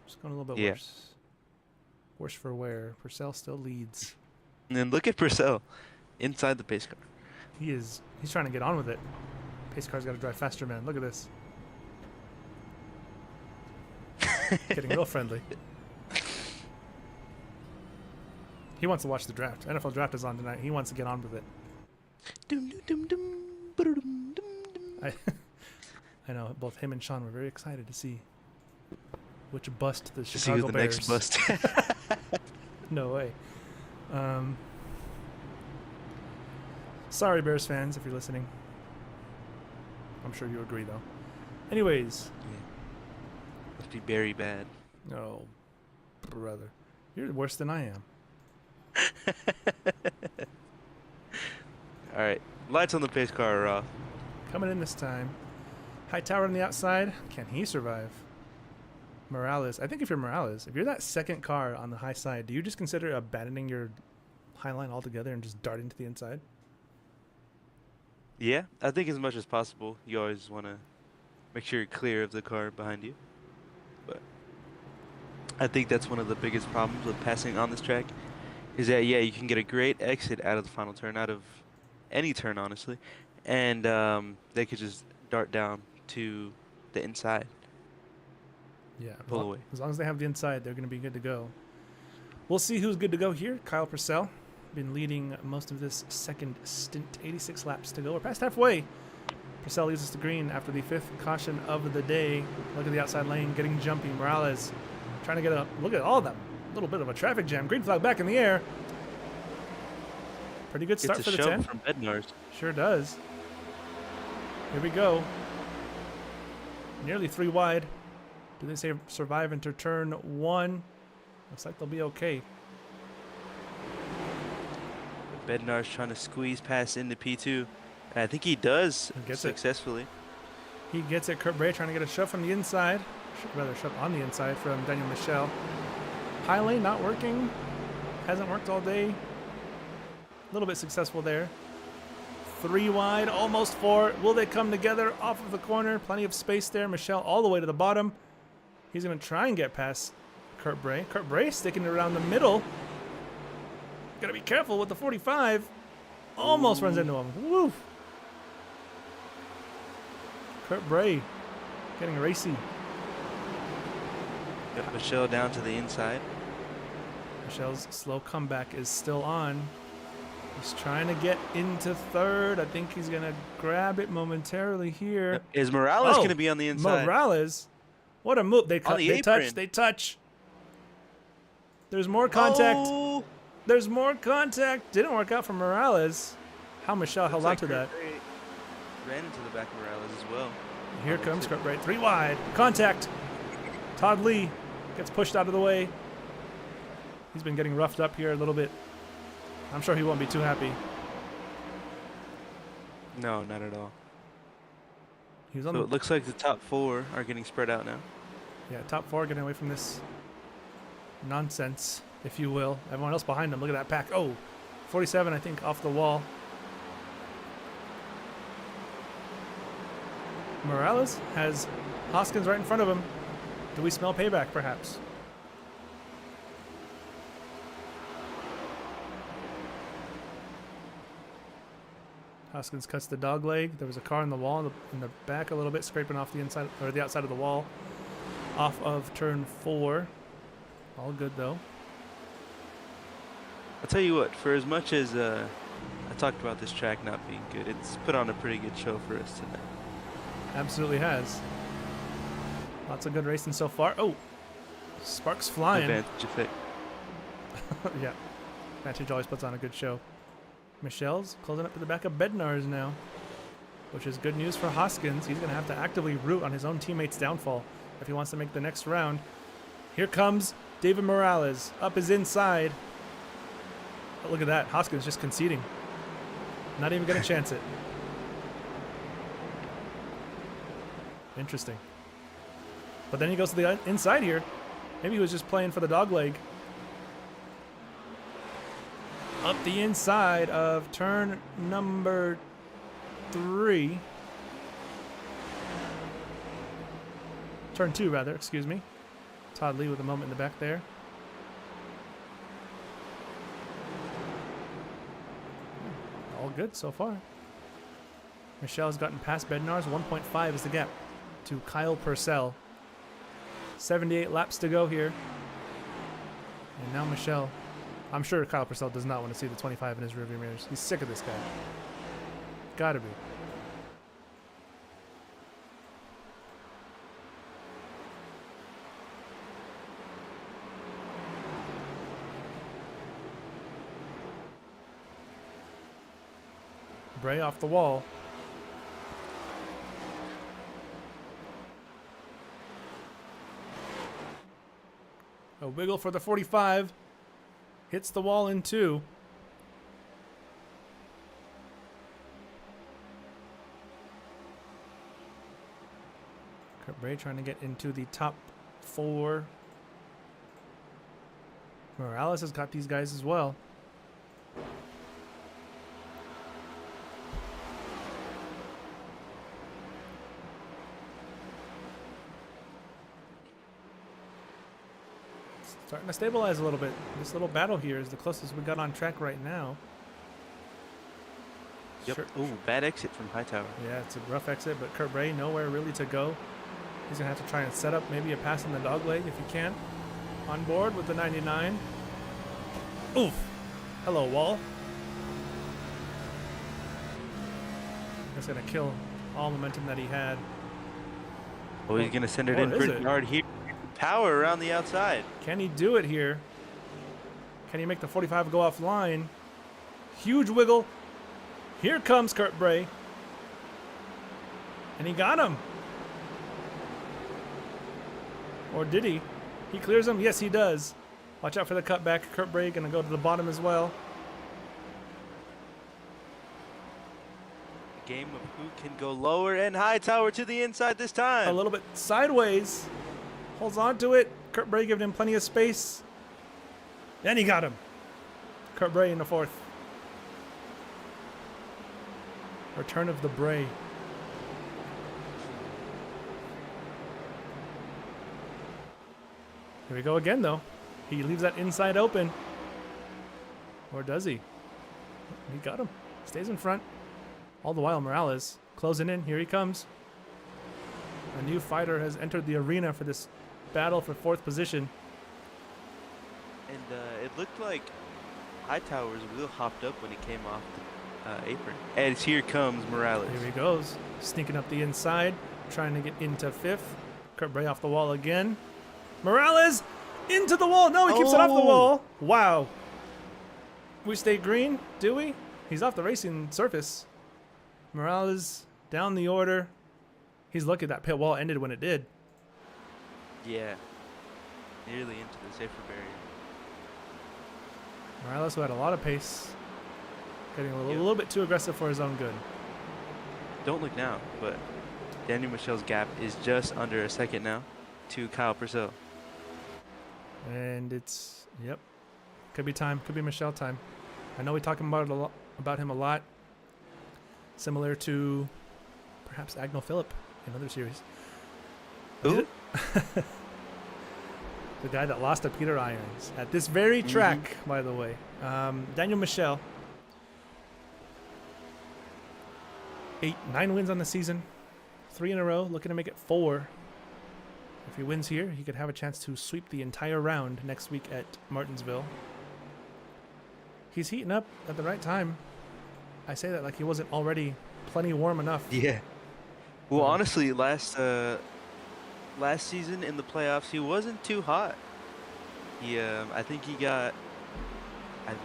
Just going a little bit Yeah. worse. Worse for wear. Purcell still leads. And then look at Purcell inside the pace car. He's trying to get on with it. Pace car's got to drive faster, man. Look at this. Getting real friendly. He wants to watch the draft. NFL draft is on tonight. He wants to get on with it. I know both him and Sean were very excited to see which bust the To see Chicago who the Bears. next bust. No way. Sorry, Bears fans, if you're listening. I'm sure you agree, though. Anyways. Must be very bad. Oh, brother. You're worse than I am. All right, lights on the pace car are off. Coming in this time. Hightower on the outside. Can he survive? Morales. I think if you're Morales, if you're that second car on the high side, do you just consider abandoning your high line altogether and just darting to the inside? Yeah, I think as much as possible. You always want to make sure you're clear of the car behind you. But I think that's one of the biggest problems with passing on this track is that, yeah, you can get a great exit out of the final turn, out of any turn, honestly, and they could just dart down to the inside. Yeah. Pull away. As long as they have the inside, they're going to be good to go. We'll see who's good to go here. Kyle Purcell. Been leading most of this second stint. 86 laps to go. We're past halfway. Purcell leads us to green after the 5th caution of the day. Look at the outside lane, getting jumpy. Morales trying to get a look at all that. Little bit of a traffic jam. Green flag back in the air. Pretty good start It's for a the shove 10. from Bednar's. Sure does. Here we go. Nearly 3 wide. Do they survive into turn 1? Looks like they'll be okay. Bednar's trying to squeeze past into P2. And I think he does He gets it. successfully. He gets it. Kurt Bray trying to get a shove from the inside. Rather, shove on the inside from Daniel Michel. High lane not working. Hasn't worked all day. A little bit successful there. 3 wide, almost 4. Will they come together off of the corner? Plenty of space there. Michel all the way to the bottom. He's going to try and get past Kurt Bray. Kurt Bray sticking it around the middle. Got to be careful with the 45. Almost runs into him. Woo! Kurt Bray getting racy. Got Michelle down to the inside. Michel's slow comeback is still on. He's trying to get into 3rd. I think he's going to grab it momentarily here. Is Morales Oh, going to be on the inside? Morales. What a move. They On the they touch. apron. They touch. There's more contact. Oh! There's more contact. Didn't work out for Morales. How Michel held on Looks to like that. Kurt Bray ran into the back of Morales as well. Here comes Kurt Bray. 3 wide. Contact. Todd Lee gets pushed out of the way. He's been getting roughed up here a little bit. I'm sure he won't be too happy. No, not at all. He was on So the it looks like the top 4 are getting spread out now. yeah, top 4 getting away from this nonsense, if you will. Everyone else behind him. Look at that pack. Oh, 47, I think, off the wall. Morales has Hoskins right in front of him. Do we smell payback, perhaps? Hoskins cuts the dog leg. There was a car in the wall in the back a little bit, scraping off the inside or the outside of the wall. Off of turn 4. All good though. I'll tell you what, for as much as I talked about this track not being good, it's put on a pretty good show for us tonight. Absolutely has. Lots of good racing so far. Oh, sparks flying. Vantage effect. Yeah, Vantage always puts on a good show. Michelle's closing up to the back of Bednar's now, which is good news for Hoskins. He's going to have to actively root on his own teammate's downfall if he wants to make the next round. Here comes David Morales up his inside. Oh, look at that. Hoskins just conceding. Not even going to chance it. Interesting. But then he goes to the inside here. Maybe he was just playing for the dog leg. Up the inside of turn number 3. Turn 2, rather, excuse me. Todd Lee with a moment in the back there. All good so far. Michelle's gotten past Bednar's. 1.5 is the gap to Kyle Purcell. 78 laps to go here. And now Michelle. I'm sure Kyle Purcell does not want to see the 25 in his rearview mirrors. He's sick of this guy. Gotta be. Bray off the wall. A wiggle for the 45. Hits the wall in 2. Kurt Bray trying to get into the top 4. Morales has got these guys as well. Starting to stabilize a little bit. This little battle here is the closest we got on track right now. Yep. Sure. Ooh, bad exit from Hightower. Yeah, it's a rough exit, but Kurt Bray nowhere really to go. He's gonna have to try and set up maybe a pass in the dog leg if he can. On board with the 99. Oof. Hello, wall. That's gonna kill all momentum that he had. Oh, he's gonna send it Oh, in is pretty it? hard here. Power around the outside. Can he do it here? Can he make the 45 go offline? Huge wiggle. Here comes Kurt Bray. And he got him. Or did he? He clears him? Yes, he does. Watch out for the cutback. Kurt Bray gonna go to the bottom as well. A game of who can go lower, and Hightower to the inside this time. A little bit sideways. Holds on to it. Kurt Bray giving him plenty of space. And he got him. Kurt Bray in the 4th. Return of the Bray. Here we go again, though. He leaves that inside open. Or does he? He got him. Stays in front. All the while, Morales closing in. Here he comes. A new fighter has entered the arena for this battle for 4th position. And it looked like Hightower's wheel hopped up when he came off the apron. And here comes Morales. Here he goes. Sneaking up the inside. Trying to get into 5th. Kurt Bray off the wall again. Morales into the wall. No, he keeps it off the wall. Wow. We stay green, do we? He's off the racing surface. Morales down the order. He's lucky that pit wall ended when it did. Yeah. Nearly into the safer barrier. Morales, who had a lot of pace, getting a little bit too aggressive for his own good. don't look now, but Daniel Michel's gap is just under a second now to Kyle Purcell. And it's, yep, could be time, could be Michelle time. I know we talk about him a lot, similar to perhaps Agnell Phillip in other series. Who? The guy that lost to Peter Irons at this very track, by the way. Daniel Michel. 9 wins on the season. 3 in a row, looking to make it 4. If he wins here, he could have a chance to sweep the entire round next week at Martinsville. He's heating up at the right time. I say that like he wasn't already plenty warm enough. Yeah. Well, honestly, last season in the playoffs, he wasn't too hot. He, I think he got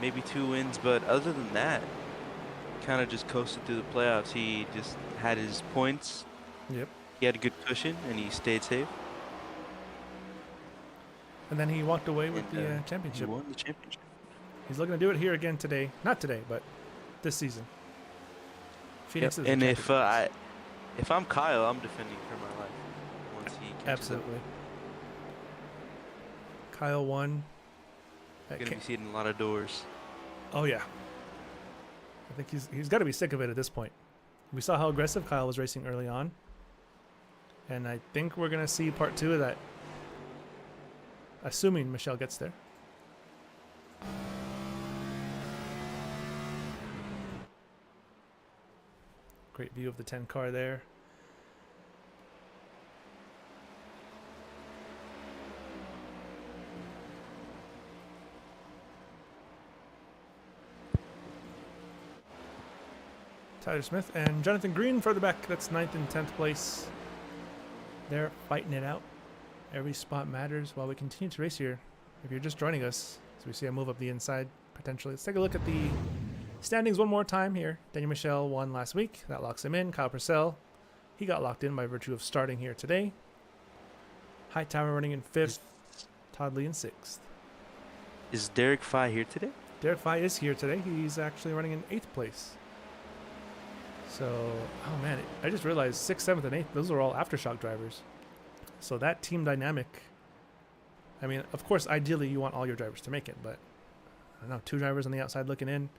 maybe 2 wins, but other than that, kind of just coasted through the playoffs. He just had his points. Yep. He had a good cushion, and he stayed safe. And then he walked away with the championship. He won the championship. He's looking to do it here again today. Not today, but this season. Phoenix is the And champion. if I'm Kyle, I'm defending for my life once he catches Absolutely. Kyle won. up. Gonna be seeing a lot of doors. Oh yeah. I think he's got to be sick of it at this point. We saw how aggressive Kyle was racing early on, and I think we're gonna see part 2 of that. Assuming Michelle gets there. Great view of the 10 car there. Tyler Smith and Jonathan Green further back. That's 9th and 10th place. They're fighting it out. Every spot matters while we continue to race here. If you're just joining us, so we see a move up the inside potentially. Let's take a look at the standings one more time here. Daniel Michel won last week. That locks him in. Kyle Purcell, he got locked in by virtue of starting here today. Hightower running in 5th. Todd Lee in 6th. Is Derek Fye here today? Derek Fye is here today. He's actually running in 8th place. So, oh man, I just realized 6th, 7th, and 8th, those are all Aftershock drivers. So that team dynamic, I mean, of course, ideally you want all your drivers to make it, but I don't know, 2 drivers on the outside looking in.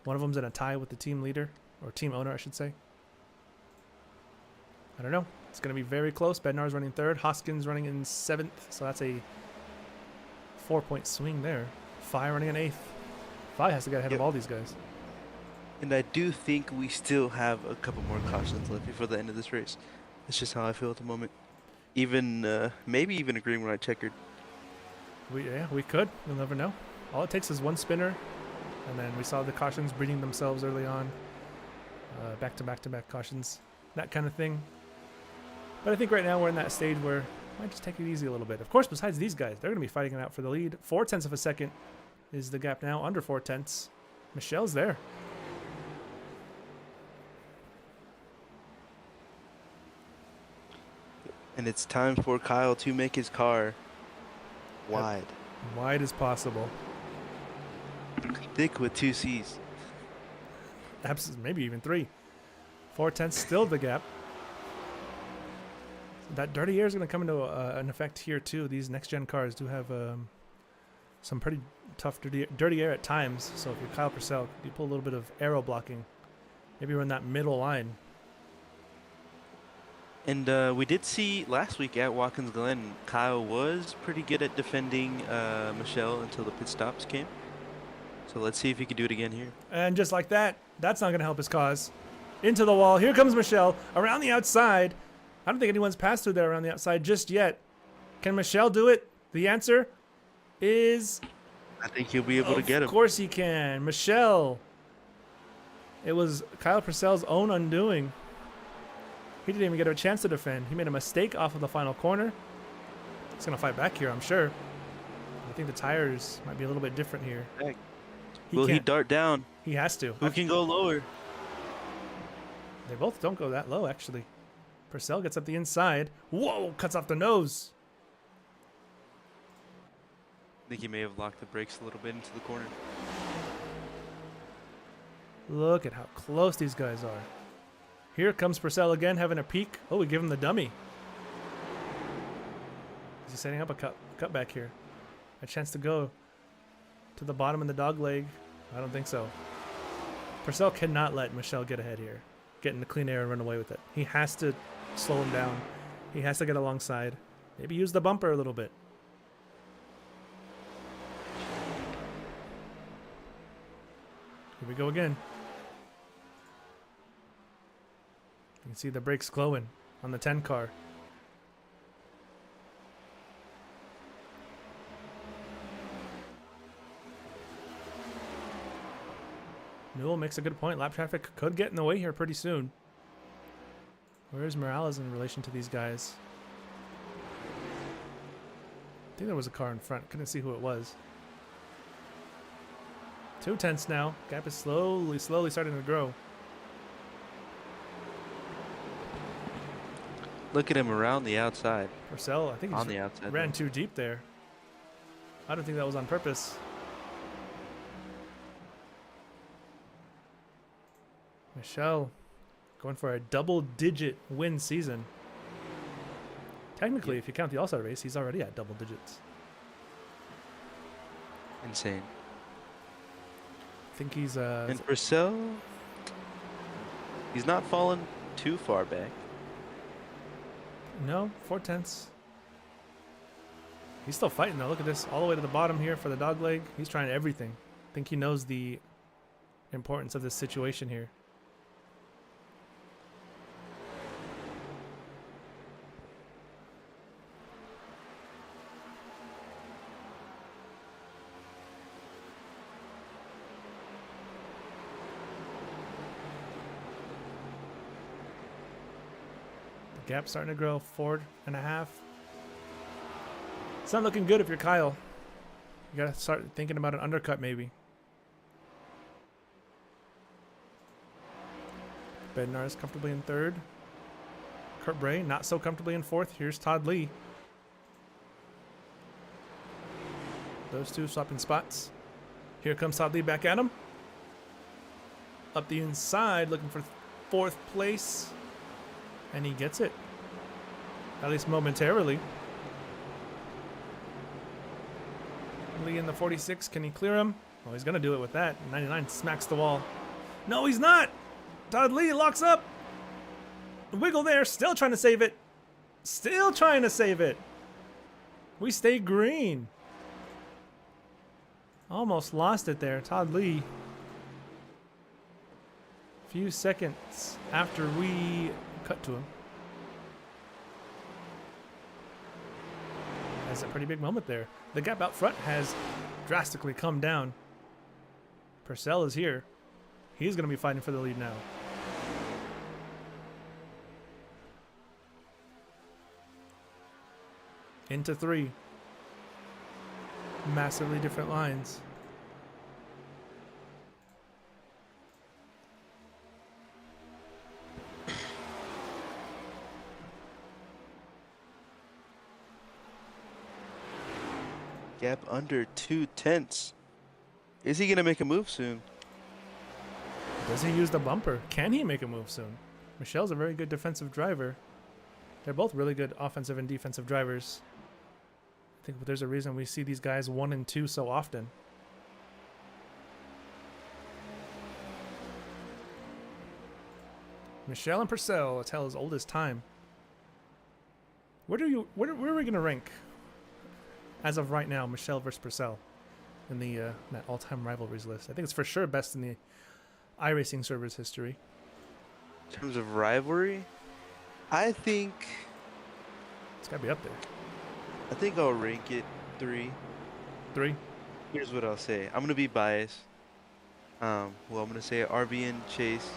One of them's in a tie with the team leader, or team owner, I should say. I don't know. It's going to be very close. Bednar's running 3rd. Hoskins running in 7th, so that's a 4-point swing there. Fye running in 8th. Fye has to get ahead of all these guys. And I do think we still have a couple more cautions left before the end of this race. That's just how I feel at the moment. Even, maybe even a green when I checkered. We could. We'll never know. All it takes is one spinner, and then we saw the cautions breeding themselves early on. Back-to-back-to-back cautions, that kind of thing. But I think right now we're in that stage where I might just take it easy a little bit. Of course, besides these guys, they're going to be fighting it out for the lead. 0.4 of a second is the gap now, under 0.4. Michel's there. And it's time for Kyle to make his car wide. Wide as possible. Thick with 2 C's. Maybe even 3. 0.4 still the gap. That dirty air is going to come into an effect here too. These next-gen cars do have some pretty tough dirty air at times. So if you're Kyle Purcell, you pull a little bit of aero blocking. Maybe run that middle line. And we did see last week at Watkins Glen, Kyle was pretty good at defending Michelle until the pit stops came. So let's see if he can do it again here. And just like that, that's not going to help his cause. Into the wall. Here comes Michelle around the outside. I don't think anyone's passed through there around the outside just yet. Can Michelle do it? The answer is... I think he'll be able to get him. Of course he can. Michelle. It was Kyle Purcell's own undoing. He didn't even get a chance to defend. He made a mistake off of the final corner. He's going to fight back here, I'm sure. I think the tires might be a little bit different here. Will he dart down? He has to. Who can go lower? They both don't go that low, actually. Purcell gets up the inside. Whoa, cuts off the nose. I think he may have locked the brakes a little bit into the corner. Look at how close these guys are. Here comes Purcell again, having a peek. Oh, we give him the dummy. Is he setting up a cut back here? A chance to go to the bottom in the dog leg? I don't think so. Purcell cannot let Michelle get ahead here. Get in the clean air and run away with it. He has to slow him down. He has to get alongside. Maybe use the bumper a little bit. Here we go again. You can see the brakes glowing on the 10 car. Newell makes a good point. Lap traffic could get in the way here pretty soon. Where is Morales in relation to these guys? I think there was a car in front. Couldn't see who it was. 2 tenths now. Gap is slowly starting to grow. Look at him around the outside. Purcell, I think On he the outside. ran too deep there. I don't think that was on purpose. Michelle going for a double-digit win season. Technically, if you count the All-Star race, he's already at double digits. Insane. I think he's And Purcell, he's not fallen too far back. no, 4 tenths. He's still fighting though. Look at this, all the way to the bottom here for the dog leg. He's trying everything. I think he knows the importance of this situation here. Gap starting to grow, 4.5. It's not looking good if you're Kyle. You gotta start thinking about an undercut maybe. Bednar is comfortably in 3rd. Kurt Bray not so comfortably in 4th. Here's Todd Lee. Those two swapping spots. Here comes Todd Lee back at him. Up the inside, looking for 4th place. And he gets it. At least momentarily. Lee in the 46. Can he clear him? Oh, he's going to do it with that. 99 smacks the wall. No, he's not. Todd Lee locks up. Wiggle there. Still trying to save it. Still trying to save it. We stay green. Almost lost it there. Todd Lee. Few seconds after we cut to him. Has a pretty big moment there. The gap out front has drastically come down. Purcell is here. He's going to be fighting for the lead now. Into 3. Massively different lines. Gap under 2 tenths. Is he gonna make a move soon? Does he use the bumper? Can he make a move soon? Michelle's a very good defensive driver. They're both really good offensive and defensive drivers. I think there's a reason we see these guys 1 and 2 so often. Michelle and Purcell, a tale as old as time. Where are we gonna rank as of right now, Michelle versus Purcell in the that all-time rivalries list? I think it's for sure best in the iRacing server's history. In terms of rivalry, I think It's gotta be up there. I'll rank it 3. 3. Here's what I'll say. I'm gonna be biased. I'm gonna say RB and Chase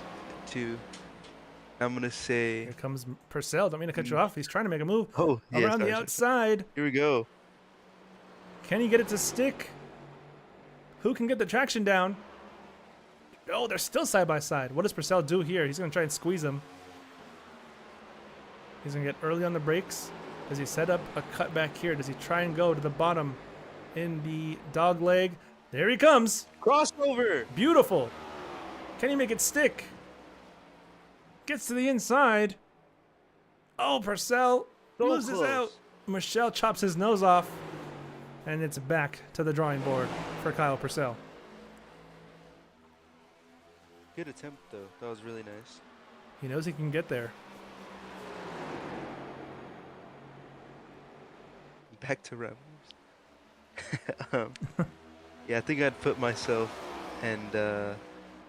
2. I'm gonna say. Here comes Purcell. Don't mean to cut you off. He's trying to make a move Yeah, around the sorry. outside. Here we go. Can he get it to stick? Who can get the traction down? Oh, they're still side by side. What does Purcell do here? He's gonna try and squeeze him. He's gonna get early on the brakes. Does he set up a cut back here? Does he try and go to the bottom in the dog leg? There he comes. Crossover. Beautiful. Can he make it stick? Gets to the inside. Oh, Purcell So loses close. out. Michelle chops his nose off. And it's back to the drawing board for Kyle Purcell. Good attempt, though. That was really nice. He knows he can get there. Back to Rebels. Yeah, I think I'd put myself and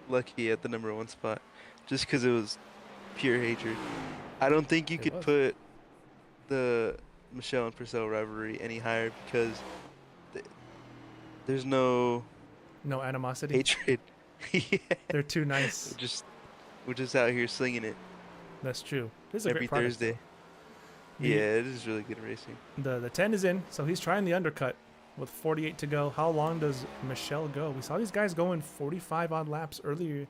Lucky at the #1 spot just because it was pure hatred. I don't think you It could was. put the Michelle and Purcell rivalry any higher because there's no No animosity. hatred. Yeah. They're too nice. We're just out here slinging it That's true. This is a every great product, Thursday. The- Yeah, it is really good racing. The 10 is in, so he's trying the undercut with 48 to go. How long does Michelle go? We saw these guys going 45 odd laps earlier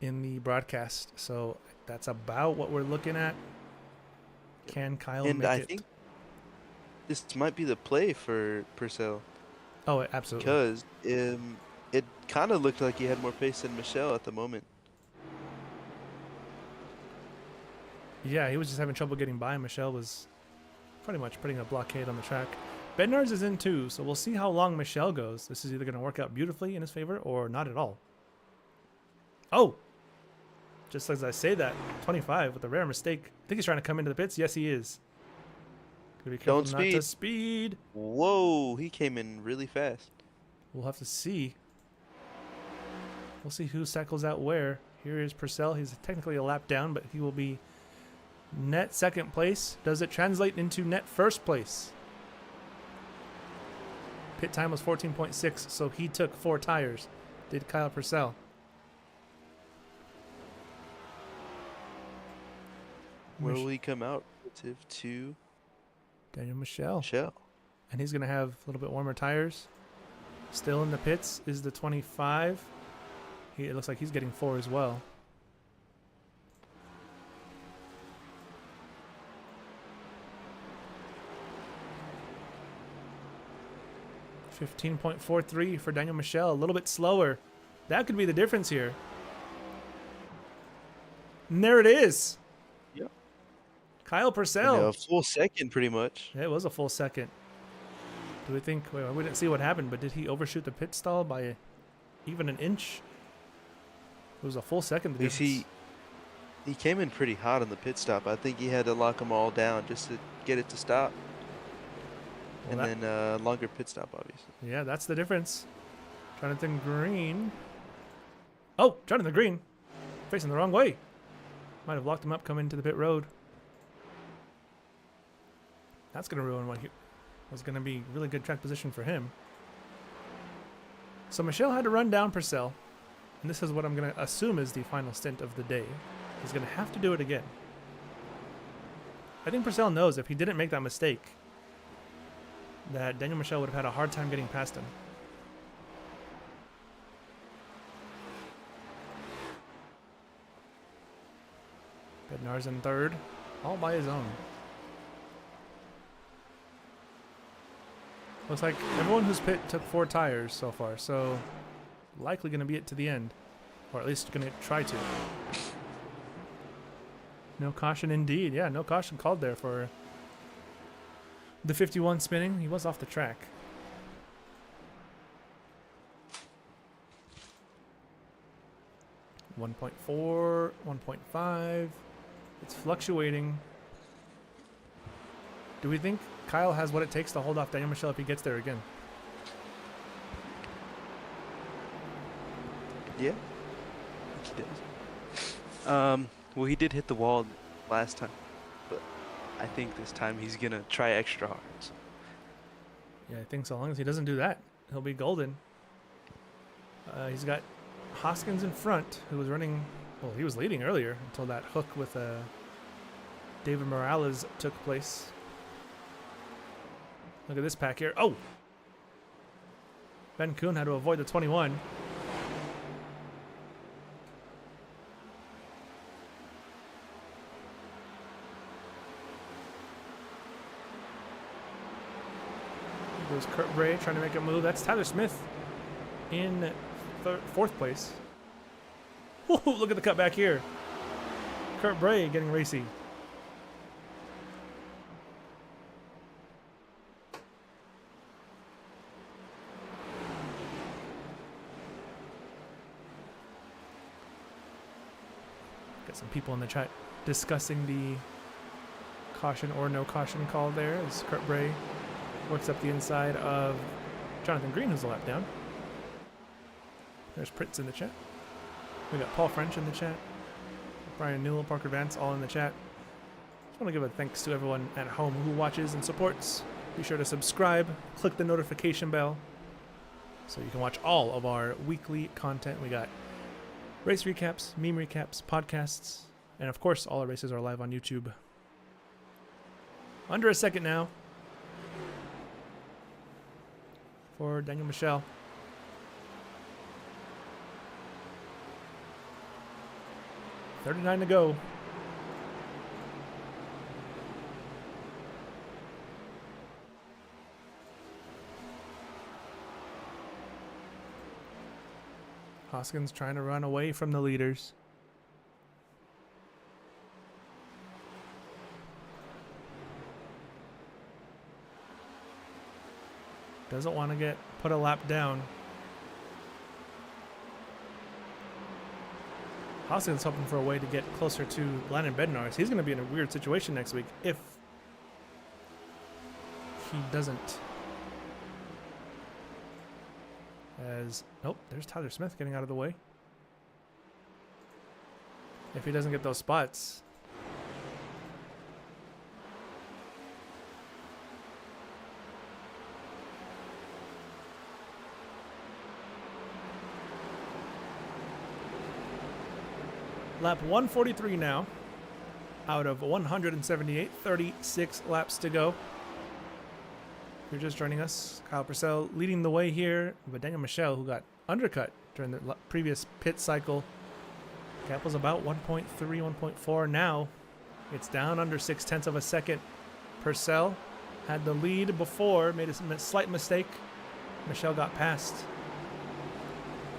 in the broadcast, so that's about what we're looking at. Can Kyle And make I it? think this might be the play for Purcell Oh, absolutely. because it kind of looked like he had more pace than Michelle at the moment. Yeah, he was just having trouble getting by. Michelle was pretty much putting a blockade on the track. Bednarz is in too, so we'll see how long Michelle goes. This is either going to work out beautifully in his favor or not at all. Oh! Just as I say that, 25 with a rare mistake. I think he's trying to come into the pits. Yes, he is. Gotta be careful Don't not to speed. speed. Whoa, he came in really fast. We'll have to see. We'll see who cycles out where. Here is Purcell. He's technically a lap down, but he will be net second place. Does it translate into net first place? Pit time was 14.6, so he took 4 tires. Did Kyle Purcell. Where will he come out relative to Daniel Michelle. Michelle? And he's going to have a little bit warmer tires. Still in the pits is the 25. It looks like he's getting 4 as well. .43 for Daniel Michelle. A little bit slower. That could be the difference here. And there it is. Yep. Kyle Purcell. A full second, pretty much. Yeah, it was a full second. Do we think... Well, we didn't see what happened, but did he overshoot the pit stall by even an inch? It was a full second. The You see, he came in pretty hot on the pit stop. I think he had to lock them all down just to get it to stop. Well, And then longer pit stop, obviously. yeah, that's the difference. Jonathan Green. Oh, Jonathan Green. Facing the wrong way. Might have locked him up coming into the pit road. That's going to ruin what was going to be really good track position for him. So Michelle had to run down Purcell. And this is what I'm going to assume is the final stint of the day. He's going to have to do it again. I think Purcell knows if he didn't make that mistake, that Daniel Michelle would have had a hard time getting past him. Bednarz in third, all by his own. Looks like everyone who's pit took 4 tires so far, so likely going to be it to the end. Or at least going to try to. No caution indeed. Yeah, no caution called there for the 51 spinning. He was off the track. .4, 1.5. It's fluctuating. Do we think Kyle has what it takes to hold off Daniel Michelle if he gets there again? Yeah. He does. Well, he did hit the wall last time, but I think this time he's gonna try extra hard. So. Yeah, I think so long as he doesn't do that, he'll be golden. He's got Hoskins in front, who was running... Well, he was leading earlier until that hook with David Morales took place. Look at this pack here. Oh! Ben Kuhn had to avoid the 21. There's Kurt Bray trying to make a move. That's Tyler Smith in 4th place. Ooh, look at the cut back here. Kurt Bray getting racy. Got some people in the chat discussing the caution or no caution call there as Kurt Bray works up the inside of Jonathan Green, who's a lap down. There's Prince in the chat. We got Paul French in the chat. Brian Newell, Parker Vance, all in the chat. Just want to give a thanks to everyone at home who watches and supports. Be sure to subscribe, click the notification bell so you can watch all of our weekly content. We got race recaps, meme recaps, podcasts, and of course all our races are live on YouTube. Under a second now for Daniel Michel. $39 to go. Hoskins trying to run away from the leaders. Doesn't want to get put a lap down. Hoskins hoping for a way to get closer to Landon Bednarz. He's going to be in a weird situation next week if he doesn't. As there's Tyler Smith getting out of the way. If he doesn't get those spots. Lap 143 now, out of 178, 36 laps to go. If you're just joining us, Kyle Purcell leading the way here, but Daniel Michel, who got undercut during the previous pit cycle. Gap was about 1.3, 1.4. Now it's down under 0.6 of a second. Purcell had the lead before, made a slight mistake. Michel got past.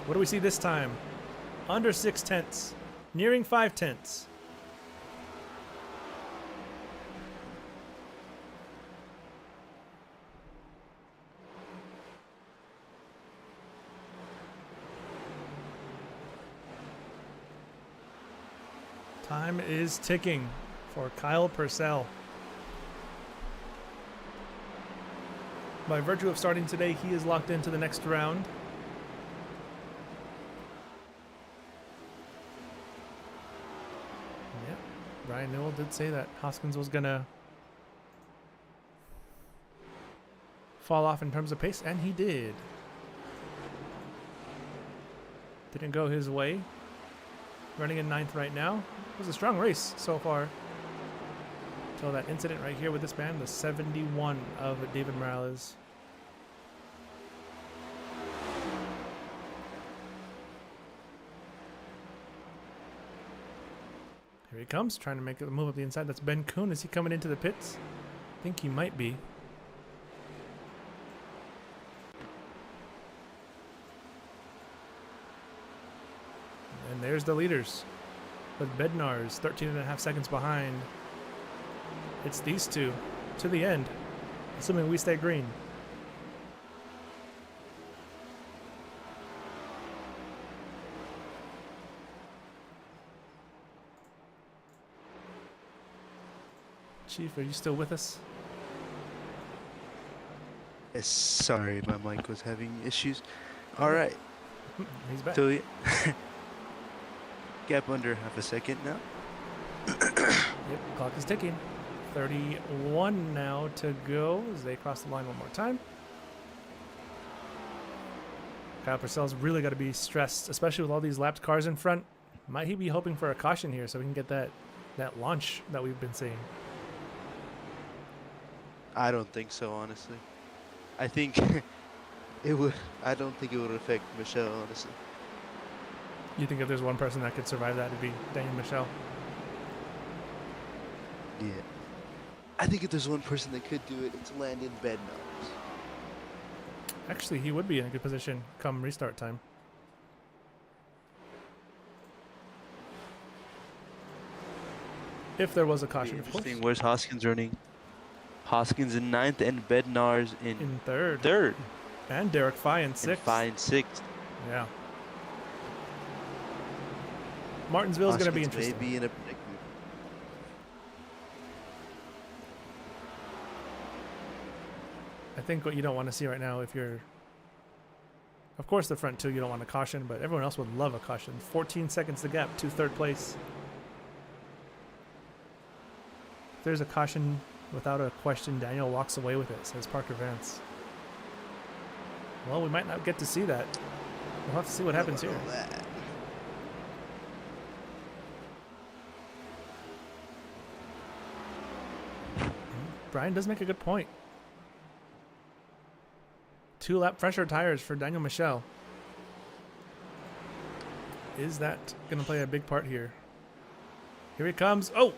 What do we see this time? Under 0.6. Nearing 0.5. Time is ticking for Kyle Purcell. By virtue of starting today, he is locked into the next round. Brian Newell did say that Hoskins was going to fall off in terms of pace, and he did. Didn't go his way. Running in 9th right now. It was a strong race so far. Until that incident right here with this man, the 71 of David Morales. Here he comes, trying to make a move up the inside. That's Ben Kuhn. Is he coming into the pits? I think he might be. And there's the leaders. With Bednarz 13.5 seconds behind. It's these two to the end, assuming we stay green. Chief, are you still with us? Yes, sorry, my mic was having issues. All right. He's back. So, gap under half a second now. Yep, clock is ticking. 31 now to go as they cross the line one more time. Kyle Purcell's really got to be stressed, especially with all these lapped cars in front. Might he be hoping for a caution here so we can get that launch that we've been seeing? I don't think so, honestly. I think it would. I don't think it would affect Michel, honestly. You think if there's one person that could survive that, it'd be Daniel Michel? Yeah. I think if there's one person that could do it, it's Landon Bednarz. Actually, he would be in a good position come restart time. If there was a caution, of course. Interesting. Where's Hoskins running? Hoskins in 9th and Bednar's in third. 3rd. And Derek Fye in And 6th. Fye in 6th. Yeah. Martinsville's going to be Hoskins interesting. may be in a predicament. I think what you don't want to see right now, if you're, of course, the front two you don't want a caution, but everyone else would love a caution. 14 seconds the gap to 3rd place. If there's a caution without a question, Daniel walks away with it, says Parker Vance. Well, we might not get to see that. We'll have to see what happens here. Brian does make a good point. 2-lap fresher tires for Daniel Michel. Is that going to play a big part here? Here he comes. Oh,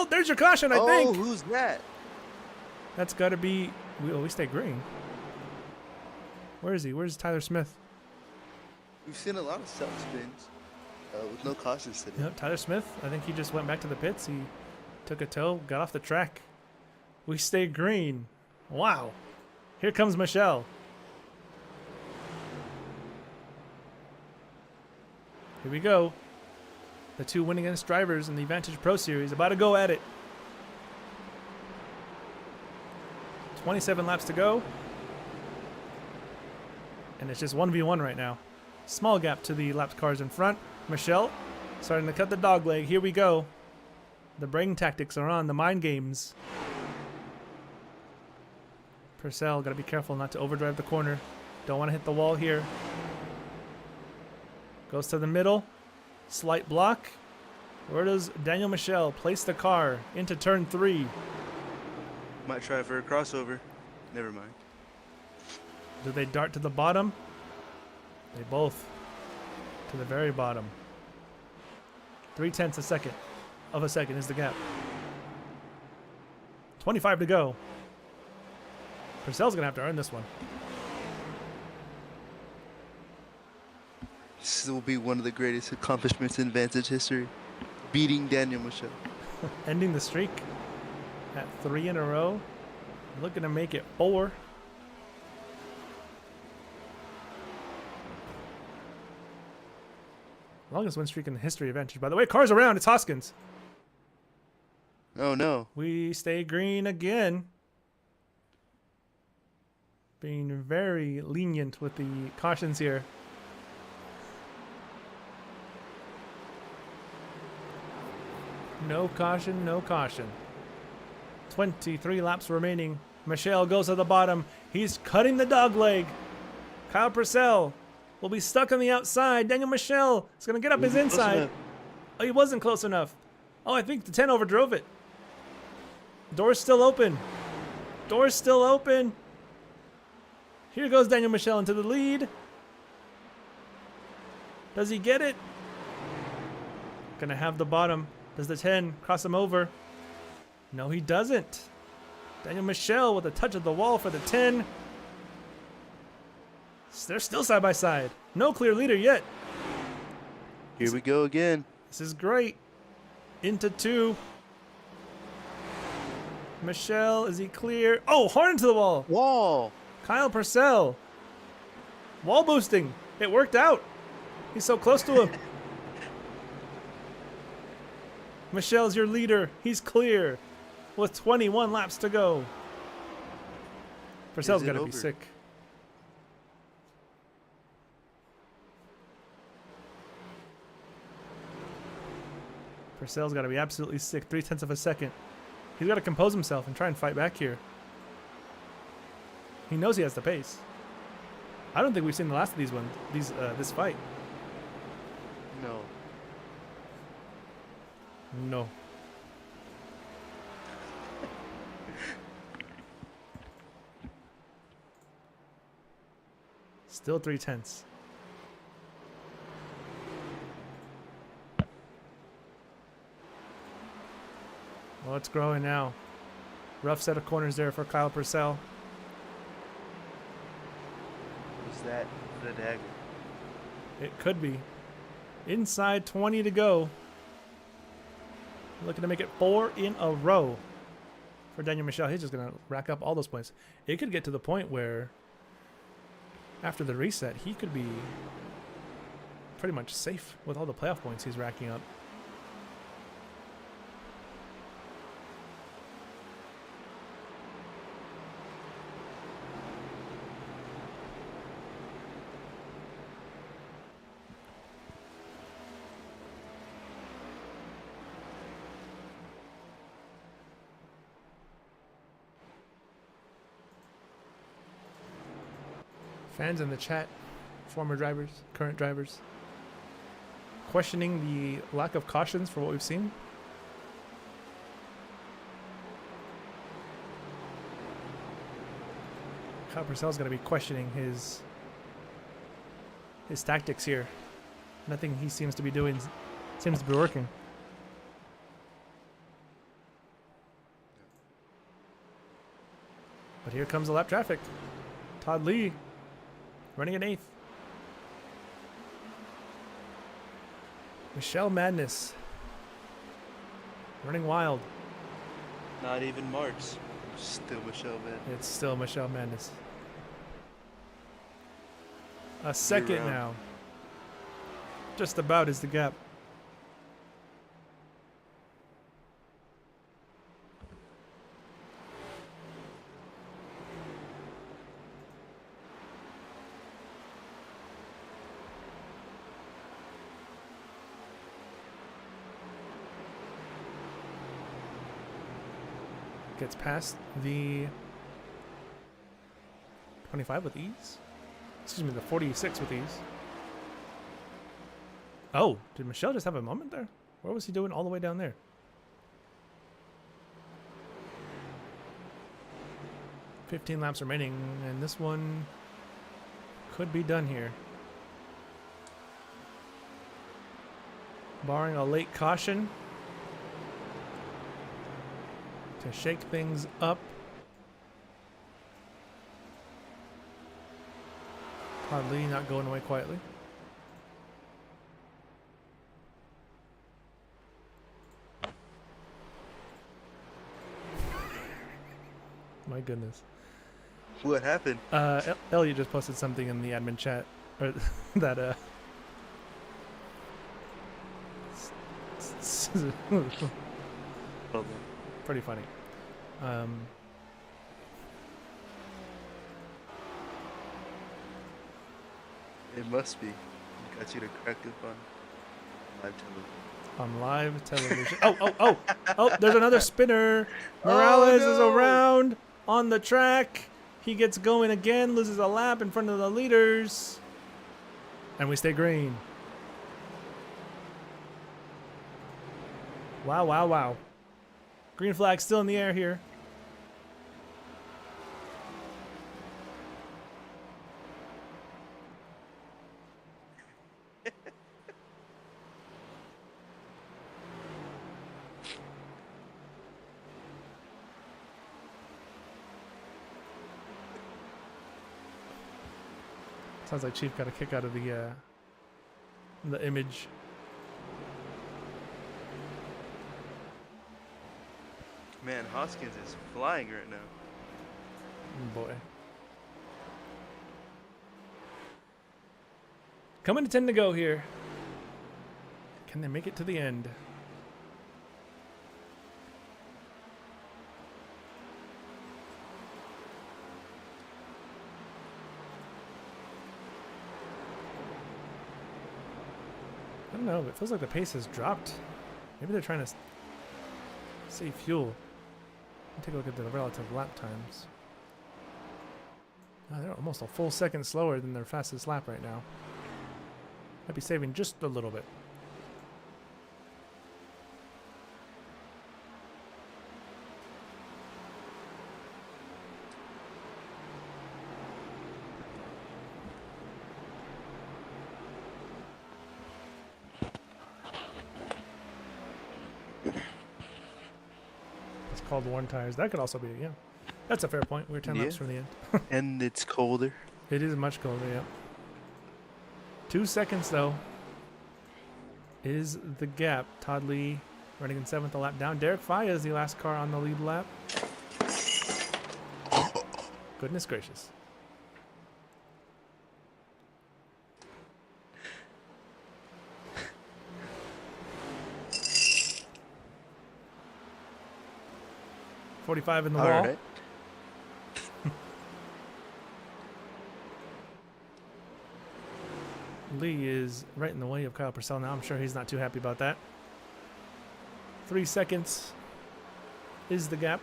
there's your caution, I think. Oh, who's that? That's got to be, we stay green. Where is he? Where's Tyler Smith? We've seen a lot of self spins with no cautions today. You know, Tyler Smith, I think he just went back to the pits. He took a tow, got off the track. We stay green. Wow. Here comes Michelle. Here we go. The two winningest drivers in the Vantage Pro Series about to go at it. 27 laps to go. And it's just 1v1 right now. Small gap to the lapped cars in front. Michelle starting to cut the dog leg. Here we go. The brain tactics are on. The mind games. Purcell, got to be careful not to overdrive the corner. Don't want to hit the wall here. Goes to the middle. Slight block. Where does Daniel Michel place the car into turn 3? Might try for a crossover. Never mind. Do they dart to the bottom? They both. To the very bottom. 0.3 of a second is the gap. 25 to go. Purcell's going to have to earn this one. This will be one of the greatest accomplishments in Vantage history. Beating Daniel Michel. Ending the streak at 3 in a row. Looking to make it 4. Longest win streak in the history of Vantage. By the way, cars around. It's Hoskins. Oh no. We stay green again. Being very lenient with the cautions here. No caution, no caution. 23 laps remaining. Michel goes to the bottom. He's cutting the dog leg. Kyle Purcell will be stuck on the outside. Daniel Michel is going to get up his inside. Oh, he wasn't close enough. Oh, I think the 10 overdrove it. Door's still open. Door's still open. Here goes Daniel Michel into the lead. Does he get it? Gonna have the bottom. Does the 10 cross him over? No, he doesn't. Daniel Michel with a touch of the wall for the 10. They're still side by side. No clear leader yet. Here we go again. This is great. Into 2. Michel, is he clear? Oh, hard into the wall. Wall. Kyle Purcell. Wall boosting. It worked out. He's so close to him. Michel's your leader. He's clear with 21 laps to go. Purcell's got to be sick. Purcell's got to be absolutely sick. 0.3 of a second. He's got to compose himself and try and fight back here. He knows he has the pace. I don't think we've seen the last of this fight. No. No. Still 0.3. Well, it's growing now. Rough set of corners there for Kyle Purcell. Was that the dagger? It could be. Inside 20 to go. Looking to make it 4 in a row for Daniel Michel. He's just going to rack up all those points. It could get to the point where after the reset, he could be pretty much safe with all the playoff points he's racking up. Fans in the chat, former drivers, current drivers, questioning the lack of cautions for what we've seen. Kyle Purcell's going to be questioning his tactics here. Nothing he seems to be doing seems to be working. But here comes the lap traffic. Todd Lee running in 8th. Michelle Madness running wild. Not even Marks. Still Michelle, man. It's still Michelle Madness. A second round. now. Just about is the gap. Gets past the 25 with ease. Excuse me, the 46 with ease. Oh, did Michelle just have a moment there? What was he doing all the way down there? $15 laps remaining, and this one could be done here. Barring a late caution to shake things up. Todd Lee not going away quietly. My goodness. What happened? Elliot just posted something in the admin chat, or that pretty funny. It must be. Got you to crack up on live television. On live television. Oh, there's another spinner. Morales is no. around on the track. He gets going again, loses a lap in front of the leaders. And we stay green. Wow. Green flag still in the air here. Sounds like Chief got a kick out of the image. Man, Hoskins is flying right now. Boy. Coming to 10 to go here. Can they make it to the end? I don't know, but it feels like the pace has dropped. Maybe they're trying to save fuel. Take a look at the relative lap times. Oh, they're almost a full second slower than their fastest lap right now. Might be saving just a little bit. Called worn tires. That could also be, yeah. That's a fair point. We're 10 laps from the end. And it's colder. It is much colder, yeah. 2 seconds, though, is the gap. Todd Lee Running in 7th a lap down. Derek Faya is the last car on the lead lap. Goodness gracious. .45 in the All wall. right. Lee is right in the way of Kyle Purcell now. I'm sure he's not too happy about that. 3 seconds is the gap.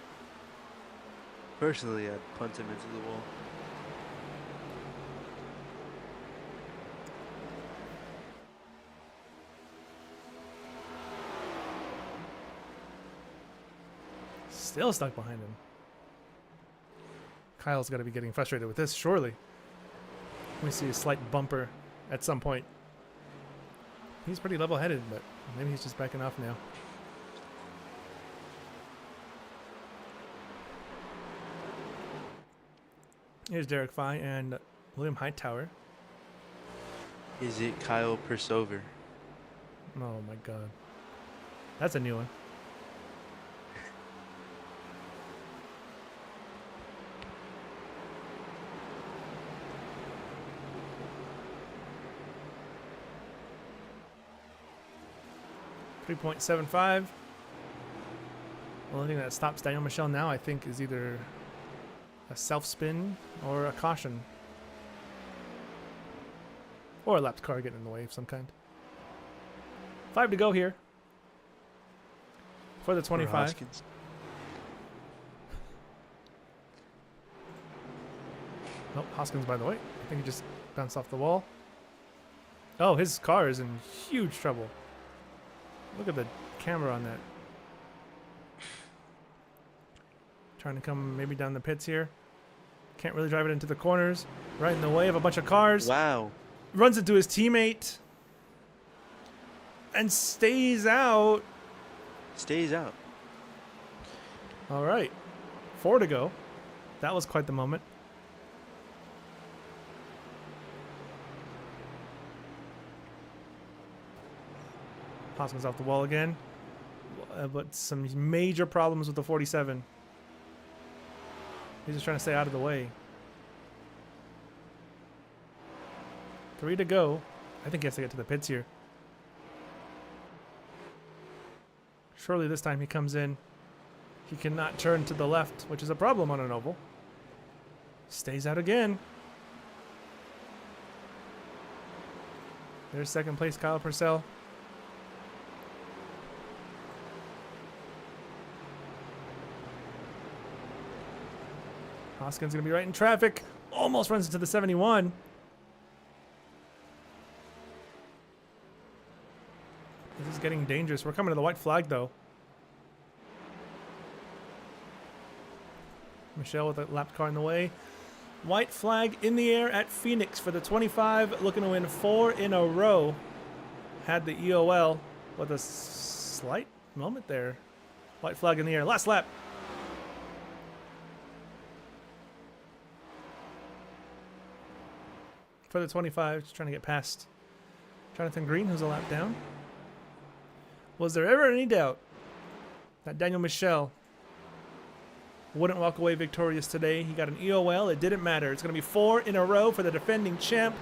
Personally, I'd punt him into the wall. Still stuck behind him. Kyle's got to be getting frustrated with this, surely. We see a slight bumper at some point. He's pretty level-headed, but maybe he's just backing off now. Here's Derek Fye and William Hightower. Is it Kyle Pursover? Oh my god. That's a new one. .75. The only thing that stops Daniel Michel now, I think, is either a self-spin or a caution. Or a lapped car getting in the way of some kind. 5 to go here. For the 25. Hoskins. Nope, Hoskins, by the way. I think he just bounced off the wall. Oh, his car is in huge trouble. Look at the camera on that. Trying to come maybe down the pits here. Can't really drive it into the corners. Right in the way of a bunch of cars. Wow. Runs into his teammate. And stays out. Stays out. All right. 4 to go. That was quite the moment. Hoskins off the wall again. But some major problems with the 47. He's just trying to stay out of the way. 3 to go. I think he has to get to the pits here. Surely this time he comes in. He cannot turn to the left, which is a problem on an oval. Stays out again. There's second place, Kyle Purcell. Hoskins going to be right in traffic. Almost runs into the 71. This is getting dangerous. We're coming to the white flag, though. Michelle with a lapped car in the way. White flag in the air at Phoenix for the 25. Looking to win 4 in a row. Had the EOL with a slight moment there. White flag in the air. Last lap. For the 25, just trying to get past Jonathan Green, who's a lap down. Was there ever any doubt that Daniel Michel wouldn't walk away victorious today? He got an EOL. It didn't matter. It's going to be 4 in a row for the defending champ.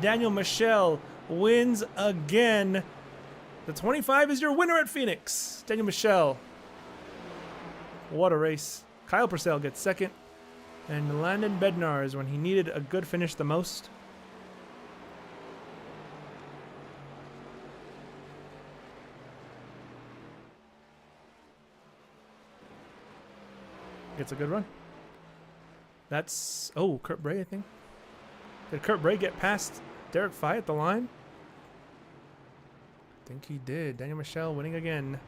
Daniel Michel wins again. The 25 is your winner at Phoenix. Daniel Michel. What a race. Kyle Purcell gets second. And Landon Bednarz, when he needed a good finish the most, gets a good run. That's, oh, Kurt Bray, I think. Did Kurt Bray get past Derek Fye at the line? I think he did. Daniel Michel winning again.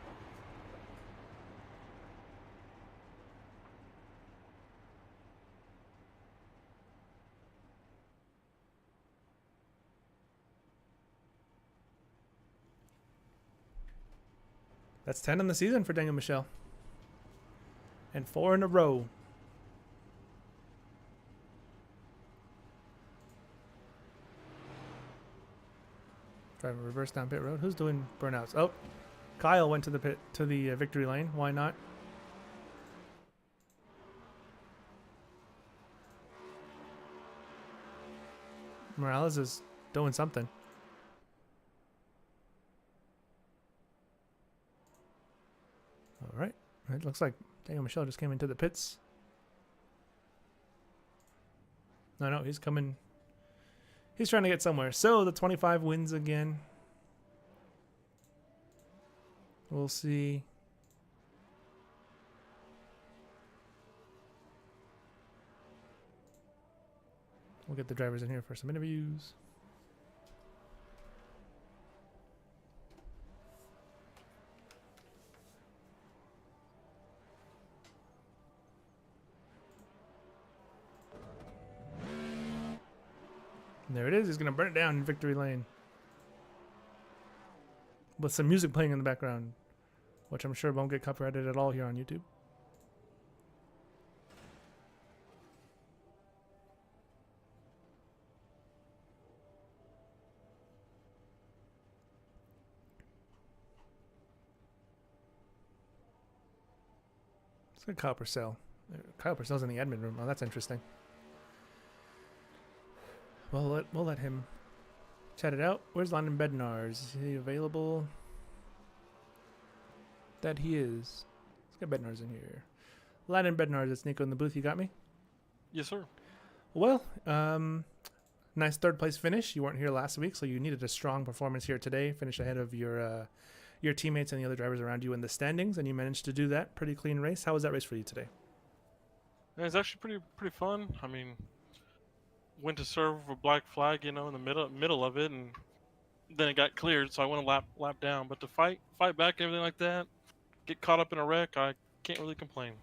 That's 10 in the season for Daniel Michel. And 4 in a row. Driving reverse down pit road. Who's doing burnouts? Oh, Kyle went to the pit to the victory lane. Why not? Morales is doing something. All right. It looks like Daniel Michelle just came into the pits. No, he's coming. He's trying to get somewhere. So the 25 wins again. We'll see. We'll get the drivers in here for some interviews. And there it is. He's going to burn it down in victory lane. With some music playing in the background, which I'm sure won't get copyrighted at all here on YouTube. It's like Kyle Purcell. Kyle Purcell's in the admin room. Oh, that's interesting. Well, we'll let him chat it out. Where's Landon Bednar? Is he available? That he is. Let's get Bednar's in here. Landon Bednar, it's Nico in the booth. You got me? Yes, sir. Well, nice third place finish. You weren't here last week, so you needed a strong performance here today. Finish ahead of your teammates and the other drivers around you in the standings, and you managed to do that. Pretty clean race. How was that race for you today? It was actually pretty fun. I mean, went to serve a black flag, in the middle of it, and then it got cleared, so I went a lap down. But to fight back and everything like that, get caught up in a wreck, I can't really complain.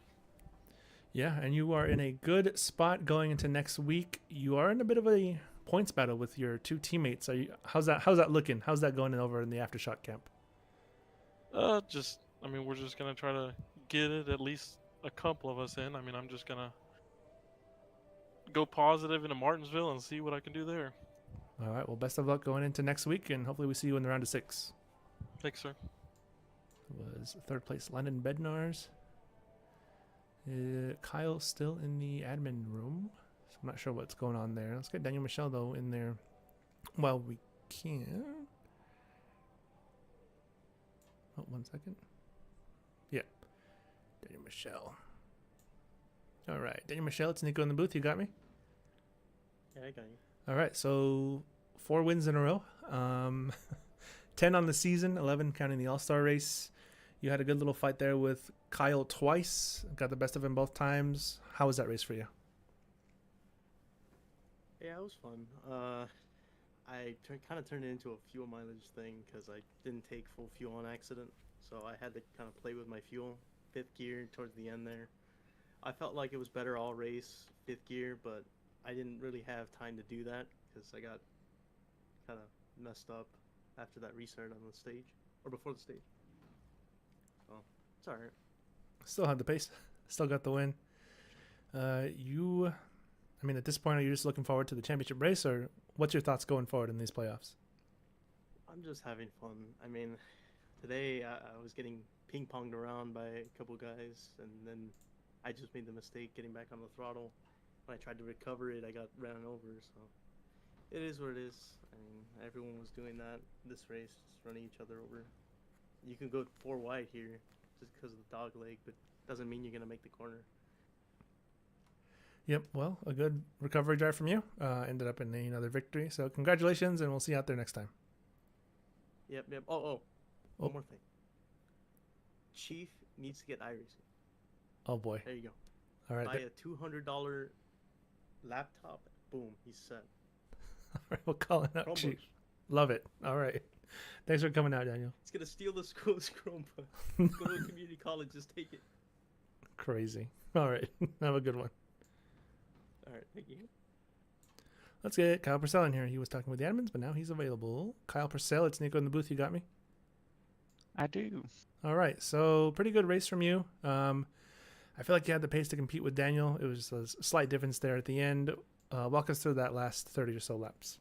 Yeah, and you are in a good spot going into next week. You are in a bit of a points battle with your two teammates. How's that looking? How's that going over in the Aftershock camp? We're just gonna try to get it, at least a couple of us in. I mean, I'm just gonna go positive into Martinsville and see what I can do there. All right. Well, best of luck going into next week, and hopefully we see you in the round of 6. Thanks, sir. Was third place Landon Bednars. Kyle still in the admin room, so I'm not sure what's going on there. Let's get Daniel Michelle though in there while we can. Oh, 1 second. Yeah, Daniel Michelle. All right, Daniel Michelle, it's Nico in the booth. You got me? Yeah, I got you. All right, so 4 wins in a row. 10 on the season, 11 counting the All-Star race. You had a good little fight there with Kyle twice. Got the best of him both times. How was that race for you? Yeah, it was fun. I kind of turned it into a fuel mileage thing because I didn't take full fuel on accident. So I had to kind of play with my fuel. 5th gear towards the end there. I felt like it was better all race, 5th gear, but I didn't really have time to do that because I got kind of messed up after that restart on the stage, or before the stage. So, it's alright. Still had the pace. Still got the win. At this point, are you just looking forward to the championship race, or what's your thoughts going forward in these playoffs? I'm just having fun. I mean, today I was getting ping-ponged around by a couple guys, and then I just made the mistake getting back on the throttle. When I tried to recover it, I got ran over, so it is what it is. I mean, everyone was doing that this race, just running each other over. You can go 4 wide here just because of the dog leg, but doesn't mean you're going to make the corner. Yep, well, a good recovery drive from you. Ended up in another victory, so congratulations, and we'll see you out there next time. Yep. One more thing. Chief needs to get iRacing. Oh, boy. There you go. All right. Buy a $200 laptop. Boom, he's set. All right, we'll call it out, Chromebooks. Chief. Love it. All right. Thanks for coming out, Daniel. He's going to steal the school's Chromebook. Go to a community college, just take it. Crazy. All right. Have a good one. All right, thank you. Let's get Kyle Purcell in here. He was talking with the admins, but now he's available. Kyle Purcell, it's Nico in the booth. You got me? I do. All right. So pretty good race from you. I feel like you had the pace to compete with Daniel. It was a slight difference there at the end. Walk us through that last 30 or so laps.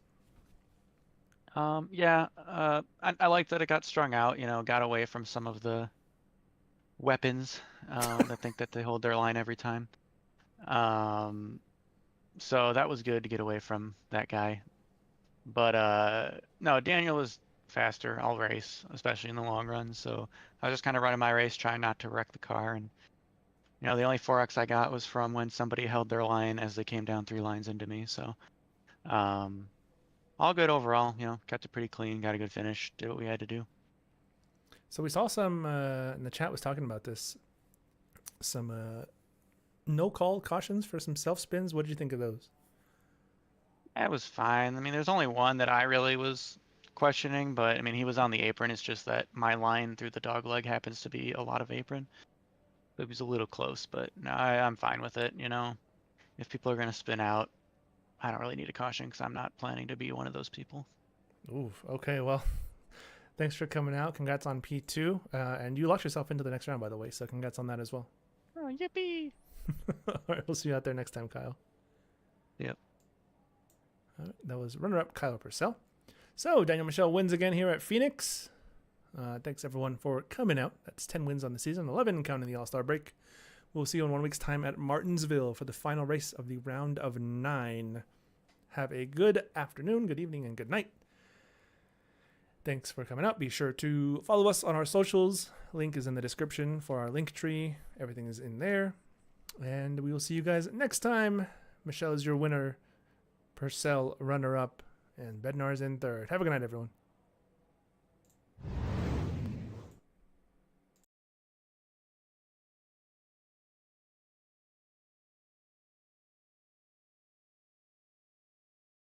Yeah, I like that it got strung out, got away from some of the weapons that think that they hold their line every time. Um, so that was good to get away from that guy. But no, Daniel was faster all race, especially in the long run. So I was just kind of running my race, trying not to wreck the car. And the only 4x I got was from when somebody held their line as they came down 3 lines into me. So um, all good overall. Kept it pretty clean, got a good finish, did what we had to do. So we saw some in the chat was talking about this, some no call cautions for some self spins. What did you think of those? It was fine. I mean, there's only one that I really was questioning, but I mean, he was on the apron. It's just that my line through the dog leg happens to be a lot of apron. It was a little close, but no, I'm fine with it. If people are going to spin out, I don't really need a caution because I'm not planning to be one of those people. Ooh, okay. Well, thanks for coming out. Congrats on P2. And you locked yourself into the next round, by the way, so congrats on that as well. Oh, yippee! All right, we'll see you out there next time, Kyle. Yep. That was runner-up Kyle Purcell. So Daniel Michelle wins again here at Phoenix. Thanks everyone for coming out. That's 10 wins on the season, 11 counting the All-Star break. We'll see you in 1 week's time at Martinsville for the final race of the round of 9. Have a good afternoon, good evening, and good night. Thanks for coming out. Be sure to follow us on our socials. Link is in the description for our link tree. Everything is in there. And we will see you guys next time. Michelle is your winner. Purcell runner-up, and Bednar's in third. Have a good night, everyone.